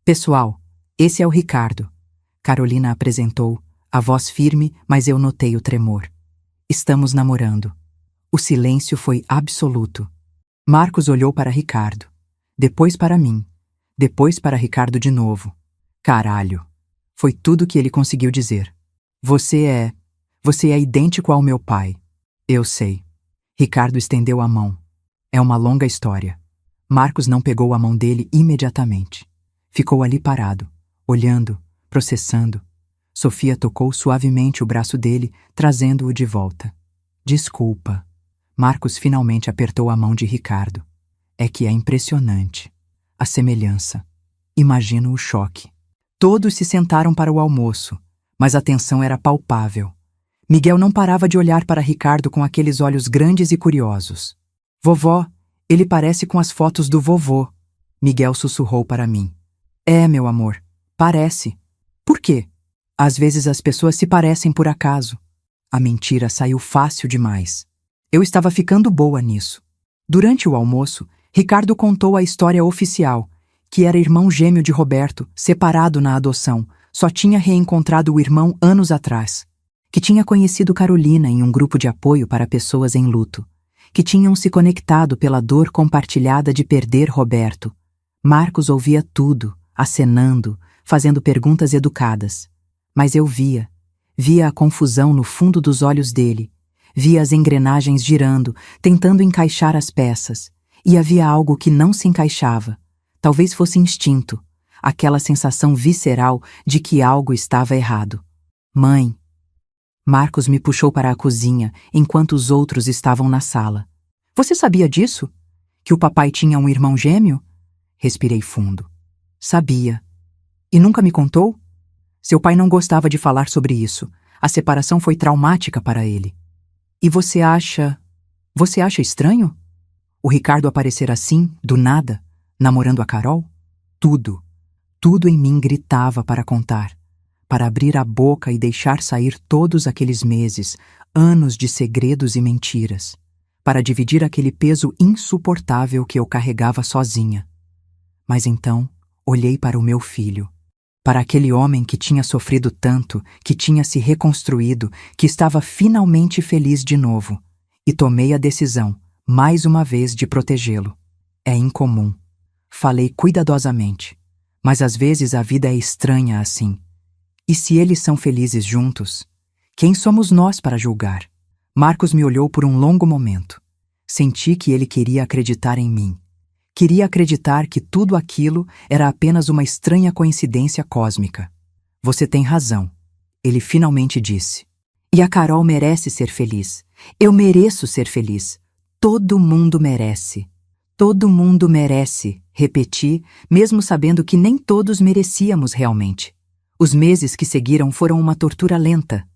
[SPEAKER 1] Pessoal, esse é o Ricardo. Carolina apresentou, a voz firme, mas eu notei o tremor. Estamos namorando. O silêncio foi absoluto. Marcos olhou para Ricardo. Depois para mim. Depois para Ricardo de novo. Caralho. Foi tudo que ele conseguiu dizer. Você é idêntico ao meu pai. Eu sei. Ricardo estendeu a mão. É uma longa história. Marcos não pegou a mão dele imediatamente. Ficou ali parado, olhando, processando. Sofia tocou suavemente o braço dele, trazendo-o de volta. Desculpa. Marcos finalmente apertou a mão de Ricardo. É que é impressionante. A semelhança. Imagino o choque. Todos se sentaram para o almoço, mas a tensão era palpável. Miguel não parava de olhar para Ricardo com aqueles olhos grandes e curiosos. Vovó, ele parece com as fotos do vovô. Miguel sussurrou para mim. É, meu amor, parece. Por quê? Às vezes as pessoas se parecem por acaso. A mentira saiu fácil demais. Eu estava ficando boa nisso. Durante o almoço, Ricardo contou a história oficial, que era irmão gêmeo de Roberto, separado na adoção, só tinha reencontrado o irmão anos atrás, que tinha conhecido Carolina em um grupo de apoio para pessoas em luto, que tinham se conectado pela dor compartilhada de perder Roberto. Marcos ouvia tudo, acenando, fazendo perguntas educadas. Mas eu via a confusão no fundo dos olhos dele, via as engrenagens girando, tentando encaixar as peças, e havia algo que não se encaixava. Talvez fosse instinto, aquela sensação visceral de que algo estava errado. Mãe. Marcos me puxou para a cozinha, enquanto os outros estavam na sala. Você sabia disso? Que o papai tinha um irmão gêmeo? Respirei fundo. Sabia. E nunca me contou? Seu pai não gostava de falar sobre isso. A separação foi traumática para ele. E você acha estranho? O Ricardo aparecer assim, do nada, namorando a Carol? Tudo em mim gritava para contar, para abrir a boca e deixar sair todos aqueles meses, anos de segredos e mentiras, para dividir aquele peso insuportável que eu carregava sozinha. Mas então, olhei para o meu filho, para aquele homem que tinha sofrido tanto, que tinha se reconstruído, que estava finalmente feliz de novo, e tomei a decisão, mais uma vez, de protegê-lo. É incomum. Falei cuidadosamente, mas às vezes a vida é estranha assim. E se eles são felizes juntos, quem somos nós para julgar? Marcos me olhou por um longo momento. Senti que ele queria acreditar em mim. Queria acreditar que tudo aquilo era apenas uma estranha coincidência cósmica. Você tem razão, ele finalmente disse. E a Carol merece ser feliz. Eu mereço ser feliz. Todo mundo merece. Todo mundo merece, repeti, mesmo sabendo que nem todos merecíamos realmente. Os meses que seguiram foram uma tortura lenta.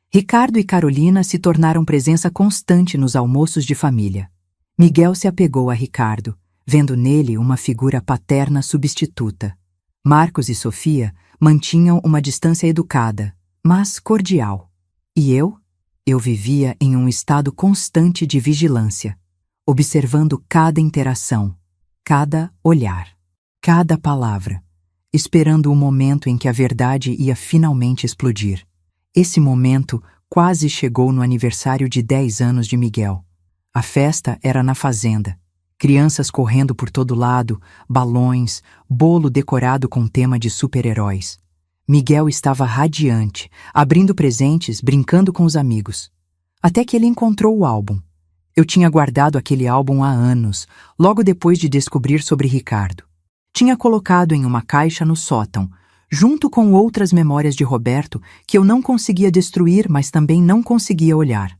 [SPEAKER 1] Ricardo e Carolina se tornaram presença constante nos almoços de família. Miguel se apegou a Ricardo, vendo nele uma figura paterna substituta. Marcos e Sofia mantinham uma distância educada, mas cordial. E eu? Eu vivia em um estado constante de vigilância, observando cada interação, cada olhar, cada palavra, esperando o momento em que a verdade ia finalmente explodir. Esse momento quase chegou no aniversário de 10 anos de Miguel. A festa era na fazenda. Crianças correndo por todo lado, balões, bolo decorado com tema de super-heróis. Miguel estava radiante, abrindo presentes, brincando com os amigos. Até que ele encontrou o álbum. Eu tinha guardado aquele álbum há anos, logo depois de descobrir sobre Ricardo. Tinha colocado em uma caixa no sótão, junto com outras memórias de Roberto que eu não conseguia destruir, mas também não conseguia olhar.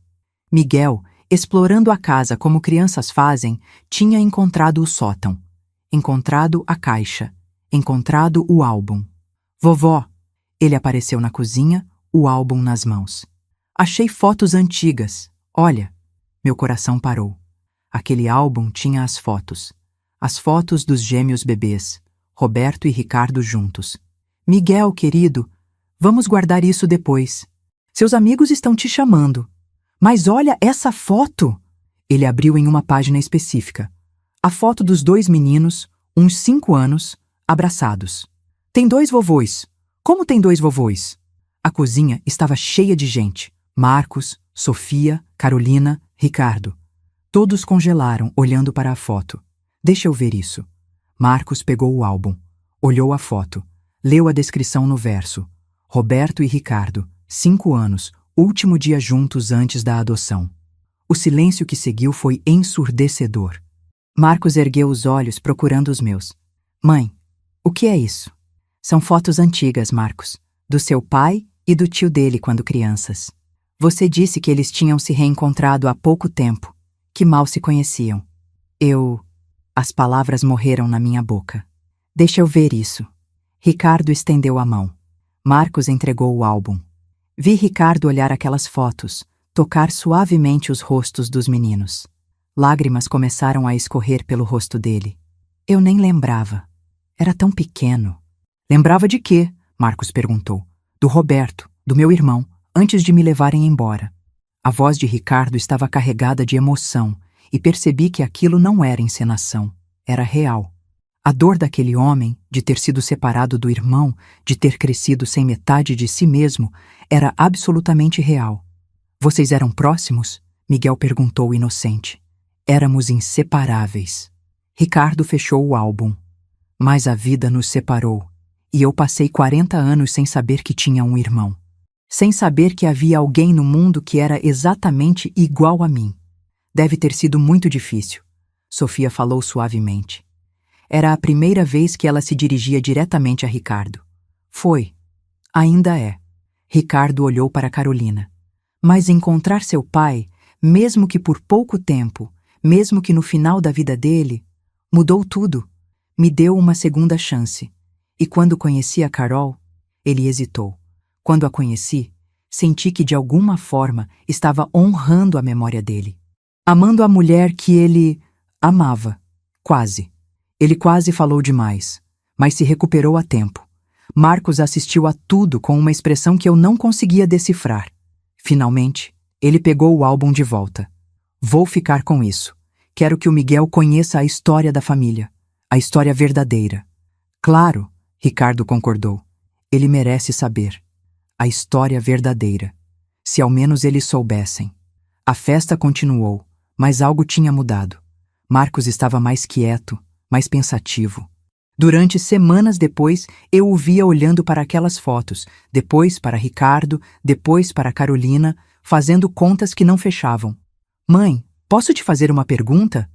[SPEAKER 1] Miguel, explorando a casa como crianças fazem, tinha encontrado o sótão, encontrado a caixa, encontrado o álbum. Vovó, ele apareceu na cozinha, o álbum nas mãos. Achei fotos antigas. Olha, meu coração parou. Aquele álbum tinha as fotos dos gêmeos bebês, Roberto e Ricardo juntos. Miguel, querido, vamos guardar isso depois. Seus amigos estão te chamando. Mas olha essa foto! Ele abriu em uma página específica. A foto dos 2 meninos, uns 5 anos, abraçados. Tem 2 vovôs. Como tem 2 vovôs? A cozinha estava cheia de gente. Marcos, Sofia, Carolina, Ricardo. Todos congelaram, olhando para a foto. Deixa eu ver isso. Marcos pegou o álbum, olhou a foto, leu a descrição no verso. Roberto e Ricardo, 5 anos, último dia juntos antes da adoção. O silêncio que seguiu foi ensurdecedor. Marcos ergueu os olhos procurando os meus. Mãe, o que é isso? São fotos antigas, Marcos, do seu pai e do tio dele quando crianças. Você disse que eles tinham se reencontrado há pouco tempo, que mal se conheciam. As palavras morreram na minha boca. Deixa eu ver isso. Ricardo estendeu a mão. Marcos entregou o álbum. Vi Ricardo olhar aquelas fotos, tocar suavemente os rostos dos meninos. Lágrimas começaram a escorrer pelo rosto dele. Eu nem lembrava. Era tão pequeno. Lembrava de quê? Marcos perguntou. Do Roberto, do meu irmão, antes de me levarem embora. A voz de Ricardo estava carregada de emoção e percebi que aquilo não era encenação, era real. A dor daquele homem, de ter sido separado do irmão, de ter crescido sem metade de si mesmo, era absolutamente real. Vocês eram próximos? Miguel perguntou inocente. Éramos inseparáveis. Ricardo fechou o álbum. Mas a vida nos separou, e eu passei 40 anos sem saber que tinha um irmão. Sem saber que havia alguém no mundo que era exatamente igual a mim. Deve ter sido muito difícil, Sofia falou suavemente. Era a primeira vez que ela se dirigia diretamente a Ricardo. Foi. Ainda é. Ricardo olhou para Carolina. Mas encontrar seu pai, mesmo que por pouco tempo, mesmo que no final da vida dele, mudou tudo. Me deu uma segunda chance. E quando conheci a Carol, ele hesitou. Quando a conheci, senti que de alguma forma estava honrando a memória dele. Amando a mulher que ele amava. Quase. Ele quase falou demais, mas se recuperou a tempo. Marcos assistiu a tudo com uma expressão que eu não conseguia decifrar. Finalmente, ele pegou o álbum de volta. Vou ficar com isso. Quero que o Miguel conheça a história da família. A história verdadeira. Claro, Ricardo concordou. Ele merece saber. A história verdadeira. Se ao menos eles soubessem. A festa continuou, mas algo tinha mudado. Marcos estava mais quieto, mais pensativo. Durante semanas depois, eu o via olhando para aquelas fotos, depois para Ricardo, depois para Carolina, fazendo contas que não fechavam. Mãe, posso te fazer uma pergunta?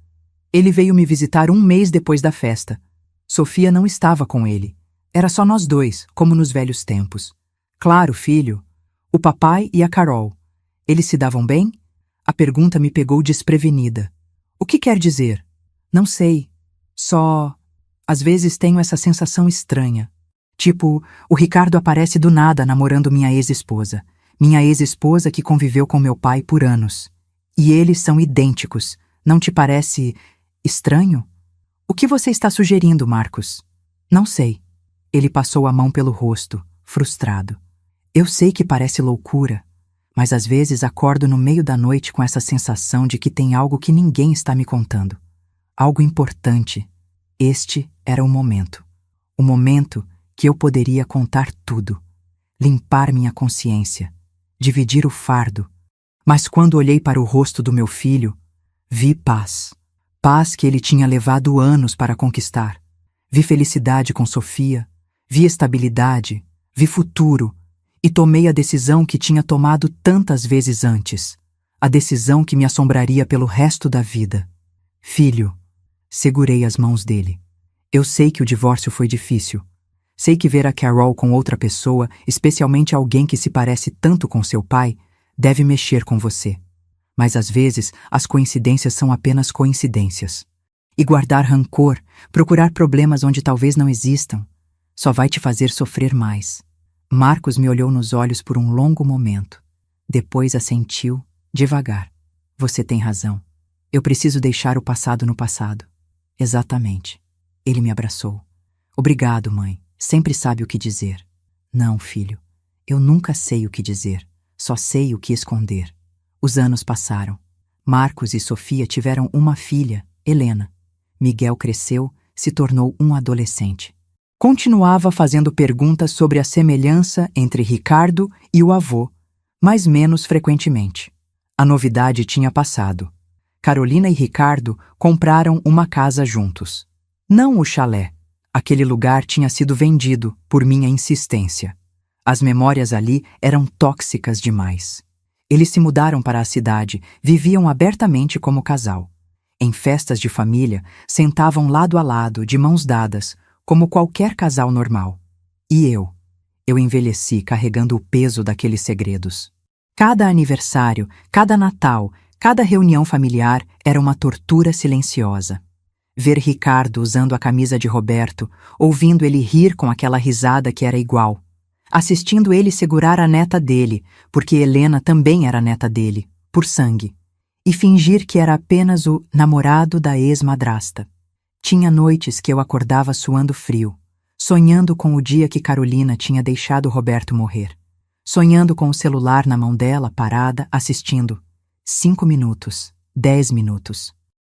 [SPEAKER 1] Ele veio me visitar um mês depois da festa. Sofia não estava com ele. Era só nós dois, como nos velhos tempos. Claro, filho. O papai e a Carol. Eles se davam bem? A pergunta me pegou desprevenida. O que quer dizer? Não sei. Só... Às vezes tenho essa sensação estranha. Tipo, o Ricardo aparece do nada namorando minha ex-esposa. Minha ex-esposa que conviveu com meu pai por anos. E eles são idênticos. Não te parece estranho? O que você está sugerindo, Marcos? Não sei. Ele passou a mão pelo rosto, frustrado. Eu sei que parece loucura, mas às vezes acordo no meio da noite com essa sensação de que tem algo que ninguém está me contando. Algo importante. Este era o momento. O momento que eu poderia contar tudo. Limpar minha consciência. Dividir o fardo. Mas quando olhei para o rosto do meu filho, vi paz. Paz que ele tinha levado anos para conquistar. Vi felicidade com Sofia. Vi estabilidade. Vi futuro. E tomei a decisão que tinha tomado tantas vezes antes. A decisão que me assombraria pelo resto da vida. Filho. Segurei as mãos dele. Eu sei que o divórcio foi difícil. Sei que ver a Carol com outra pessoa, especialmente alguém que se parece tanto com seu pai, deve mexer com você. Mas às vezes as coincidências são apenas coincidências. E guardar rancor, procurar problemas onde talvez não existam, só vai te fazer sofrer mais. Marcos me olhou nos olhos por um longo momento. Depois assentiu, devagar. Você tem razão. Eu preciso deixar o passado no passado. Exatamente. Ele me abraçou. Obrigado, mãe. Sempre sabe o que dizer. Não, filho. Eu nunca sei o que dizer. Só sei o que esconder. Os anos passaram. Marcos e Sofia tiveram uma filha, Helena. Miguel cresceu, se tornou um adolescente. Continuava fazendo perguntas sobre a semelhança entre Ricardo e o avô, mas menos frequentemente. A novidade tinha passado. Carolina e Ricardo compraram uma casa juntos. Não o chalé. Aquele lugar tinha sido vendido por minha insistência. As memórias ali eram tóxicas demais. Eles se mudaram para a cidade, viviam abertamente como casal. Em festas de família, sentavam lado a lado, de mãos dadas, como qualquer casal normal. E eu envelheci carregando o peso daqueles segredos. Cada aniversário, cada Natal, cada reunião familiar era uma tortura silenciosa. Ver Ricardo usando a camisa de Roberto, ouvindo ele rir com aquela risada que era igual. assistindo ele segurar a neta dele, porque Helena também era neta dele, por sangue, e fingir que era apenas o namorado da ex-madrasta. Tinha noites que eu acordava suando frio, sonhando com o dia que Carolina tinha deixado Roberto morrer, sonhando com o celular na mão dela, parada, assistindo. 5 minutos, 10 minutos.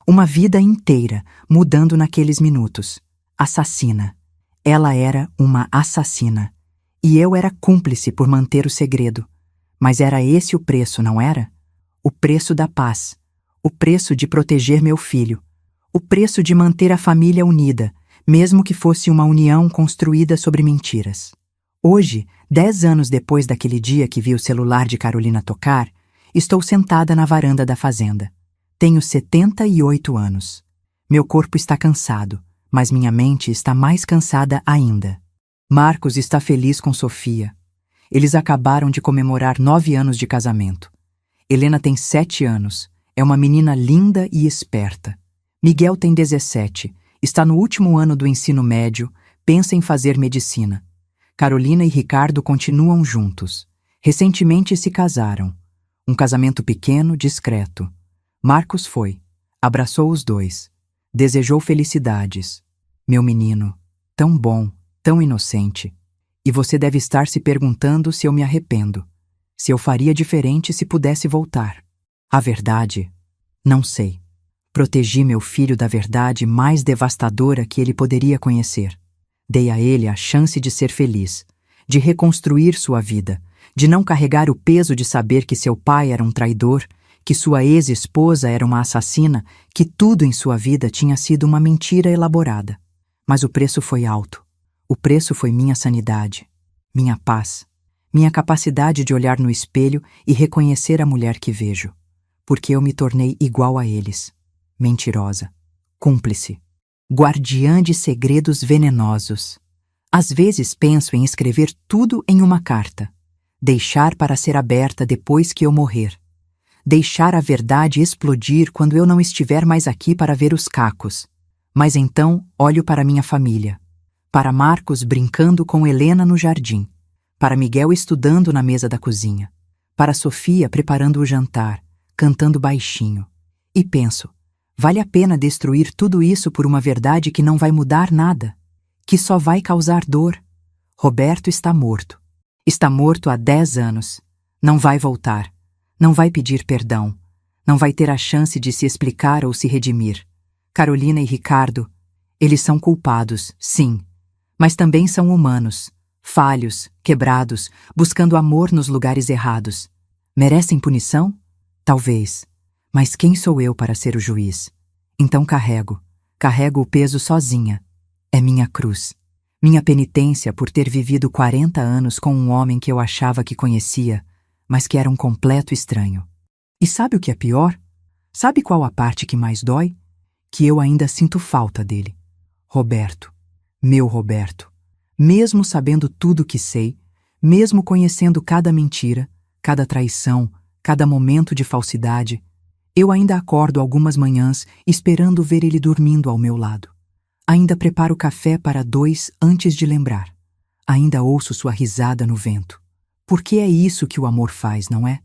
[SPEAKER 1] Uma vida inteira mudando naqueles minutos. Assassina. Ela era uma assassina. E eu era cúmplice por manter o segredo. Mas era esse o preço, não era? O preço da paz. O preço de proteger meu filho. O preço de manter a família unida, mesmo que fosse uma união construída sobre mentiras. Hoje, 10 anos depois daquele dia que vi o celular de Carolina tocar, estou sentada na varanda da fazenda. Tenho 78 anos. Meu corpo está cansado, mas minha mente está mais cansada ainda. Marcos está feliz com Sofia. Eles acabaram de comemorar 9 anos de casamento. Helena tem 7 anos. É uma menina linda e esperta. Miguel tem 17. Está no último ano do ensino médio. Pensa em fazer medicina. Carolina e Ricardo continuam juntos. Recentemente se casaram. Um casamento pequeno, discreto. Marcos foi. Abraçou os dois. Desejou felicidades. Meu menino, tão bom, tão inocente. E você deve estar se perguntando se eu me arrependo. Se eu faria diferente se pudesse voltar. A verdade? Não sei. Protegi meu filho da verdade mais devastadora que ele poderia conhecer. Dei a ele a chance de ser feliz, de reconstruir sua vida, de não carregar o peso de saber que seu pai era um traidor, que sua ex-esposa era uma assassina, que tudo em sua vida tinha sido uma mentira elaborada. Mas o preço foi alto. O preço foi minha sanidade, minha paz, minha capacidade de olhar no espelho e reconhecer a mulher que vejo, porque eu me tornei igual a eles. Mentirosa, cúmplice, guardiã de segredos venenosos. Às vezes penso em escrever tudo em uma carta, deixar para ser aberta depois que eu morrer, deixar a verdade explodir quando eu não estiver mais aqui para ver os cacos. Mas então olho para minha família, para Marcos brincando com Helena no jardim, para Miguel estudando na mesa da cozinha, para Sofia preparando o jantar, cantando baixinho, e penso: vale a pena destruir tudo isso por uma verdade que não vai mudar nada, que só vai causar dor? Roberto está morto. Está morto há 10 anos. Não vai voltar. Não vai pedir perdão. Não vai ter a chance de se explicar ou se redimir. Carolina e Ricardo, eles são culpados, sim, mas também são humanos, falhos, quebrados, buscando amor nos lugares errados. Merecem punição? Talvez. Mas quem sou eu para ser o juiz? Então carrego o peso sozinha. É minha cruz. Minha penitência por ter vivido 40 anos com um homem que eu achava que conhecia, mas que era um completo estranho. E sabe o que é pior? Sabe qual a parte que mais dói? Que eu ainda sinto falta dele. Roberto. Meu Roberto. Mesmo sabendo tudo o que sei, mesmo conhecendo cada mentira, cada traição, cada momento de falsidade, eu ainda acordo algumas manhãs esperando ver ele dormindo ao meu lado. Ainda preparo café para 2 antes de lembrar. Ainda ouço sua risada no vento. Porque é isso que o amor faz, não é?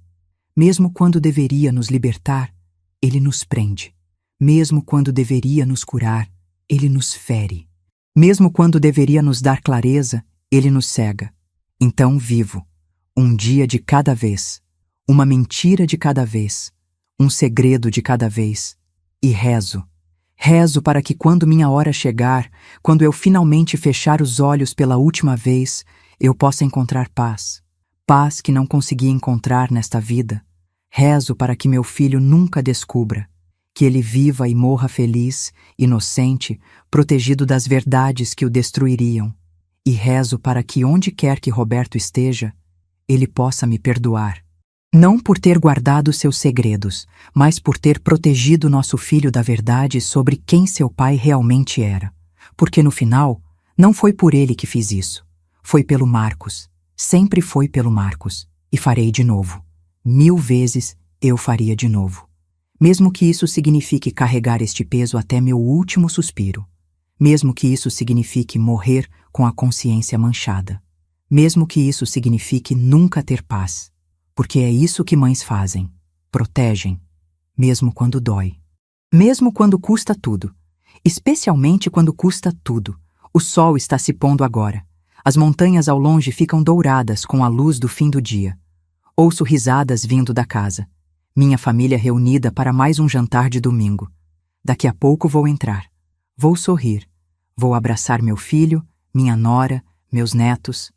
[SPEAKER 1] Mesmo quando deveria nos libertar, ele nos prende. Mesmo quando deveria nos curar, ele nos fere. Mesmo quando deveria nos dar clareza, ele nos cega. Então vivo, um dia de cada vez, uma mentira de cada vez, um segredo de cada vez, e rezo. Rezo para que quando minha hora chegar, quando eu finalmente fechar os olhos pela última vez, eu possa encontrar paz. Paz que não consegui encontrar nesta vida. Rezo para que meu filho nunca descubra, que ele viva e morra feliz, inocente, protegido das verdades que o destruiriam. E rezo para que onde quer que Roberto esteja, ele possa me perdoar. Não por ter guardado seus segredos, mas por ter protegido nosso filho da verdade sobre quem seu pai realmente era. Porque no final, não foi por ele que fiz isso. Foi pelo Marcos. Sempre foi pelo Marcos. E farei de novo. 1000 vezes eu faria de novo. Mesmo que isso signifique carregar este peso até meu último suspiro. Mesmo que isso signifique morrer com a consciência manchada. mesmo que isso signifique nunca ter paz, porque é isso que mães fazem, protegem, mesmo quando dói. Mesmo quando custa tudo, especialmente quando custa tudo. O sol está se pondo agora. As montanhas ao longe ficam douradas com a luz do fim do dia. Ouço risadas vindo da casa. Minha família reunida para mais um jantar de domingo. Daqui a pouco vou entrar. Vou sorrir. Vou abraçar meu filho, minha nora, meus netos.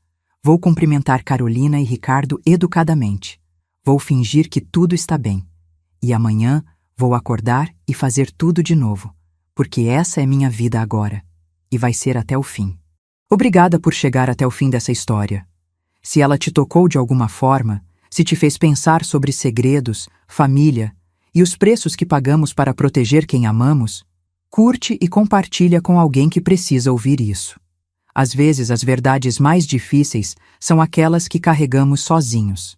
[SPEAKER 1] Vou cumprimentar Carolina e Ricardo educadamente. Vou fingir que tudo está bem. E amanhã vou acordar e fazer tudo de novo, porque essa é minha vida agora, e vai ser até o fim. Obrigada por chegar até o fim dessa história. Se ela te tocou de alguma forma, se te fez pensar sobre segredos, família e os preços que pagamos para proteger quem amamos, curte e compartilha com alguém que precisa ouvir isso. Às vezes, as verdades mais difíceis são aquelas que carregamos sozinhos.